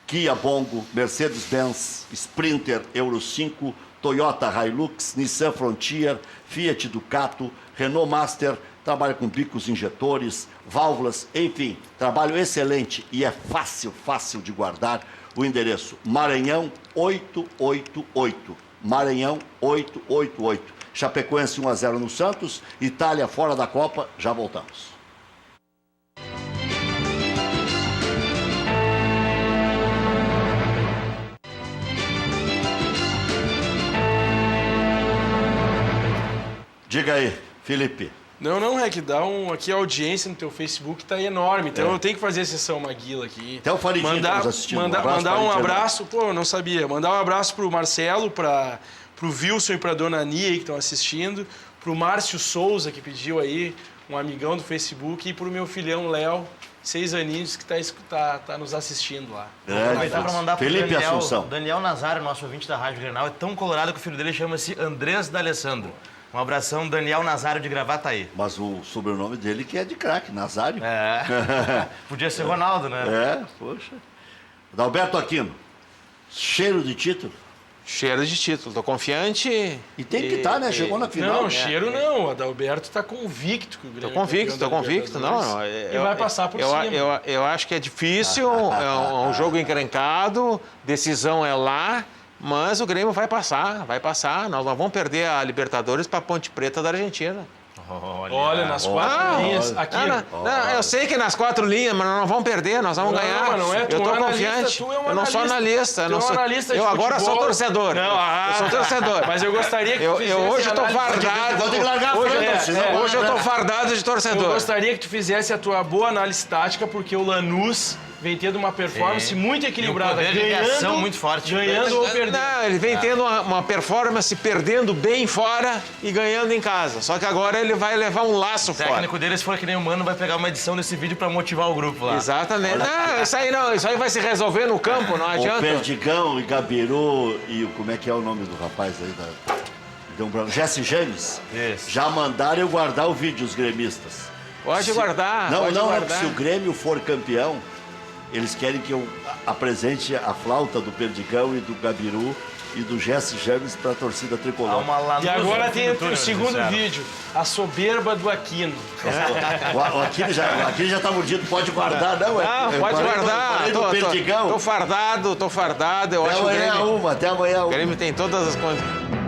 Kia Bongo, Mercedes-Benz, Sprinter, Euro 5, Toyota Hilux, Nissan Frontier, Fiat Ducato, Renault Master, trabalha com bicos injetores, válvulas, enfim, trabalho excelente e é fácil de guardar. O endereço Maranhão 888, Maranhão 888. Chapecoense 1-0 no Santos, Itália fora da Copa, já voltamos. Diga aí, Felipe. Não, é que aqui a audiência no teu Facebook tá enorme, então eu tenho que fazer a sessão Maguila aqui. Até o Faridinho está nos assistindo. Mandar um abraço, eu não sabia, mandar um abraço pro Marcelo, pro Wilson e pra Dona Nia aí que estão assistindo, pro Márcio Souza que pediu aí, um amigão do Facebook, e pro meu filhão Léo, 6 aninhos, que tá nos assistindo lá. Aproveitar para mandar pro Felipe Assunção. Daniel Nazário, nosso ouvinte da Rádio Grenal, é tão colorado que o filho dele chama-se Andrés D'Alessandro. Um abração, Daniel Nazário de Gravataí. Mas o sobrenome dele que é de craque, Nazário. É. Podia ser Ronaldo, né? É, poxa. Adalberto Aquino, cheiro de título. Cheiro de título, tô confiante. E tem que estar, né? Chegou na final. Não, cheiro não. O Adalberto tá convicto que o Grêmio Tô convicto. Não, e vai passar por cima. Eu acho que é difícil, é um jogo encrencado, decisão é lá, mas o Grêmio vai passar. Nós não vamos perder a Libertadores para a Ponte Preta da Argentina. Olha, nas 4 linhas. Aqui. Eu sei que nas 4 linhas, mas nós não vamos perder, nós vamos ganhar. Mas não é, eu tô confiante. Eu não sou analista. Eu agora sou torcedor. Não, eu sou torcedor. Mas eu gostaria que tu fizesse hoje eu tô análise. fardado. Tem que largar a frente, Hoje eu tô fardado de torcedor. Eu gostaria que tu fizesse a tua boa análise tática, porque o Lanús vem tendo uma performance muito equilibrada, ganhando muito forte. Ganhando ou perdendo. Não, ele vem tendo uma performance perdendo bem fora e ganhando em casa. Só que agora ele vai levar um laço fora. O técnico dele, se for que nem o Mano, vai pegar uma edição desse vídeo pra motivar o grupo lá. Exatamente. Não, isso aí vai se resolver no campo, não adianta. O Perdigão e Gabiru e como é que é o nome do rapaz aí? Deu um branco. Jesse James. Isso. Já mandaram eu guardar o vídeo, os gremistas. Pode guardar. Não, guardar. se o Grêmio for campeão, eles querem que eu apresente a flauta do Perdigão e do Gabiru e do Jesse James para a torcida tricolor. E agora tem o segundo vídeo, a soberba do Aquino. O Aquino já está mordido, pode guardar, não? Pode guardar. Tô Tô fardado. Eu acho que o Até amanhã Grêmio tem todas as condições.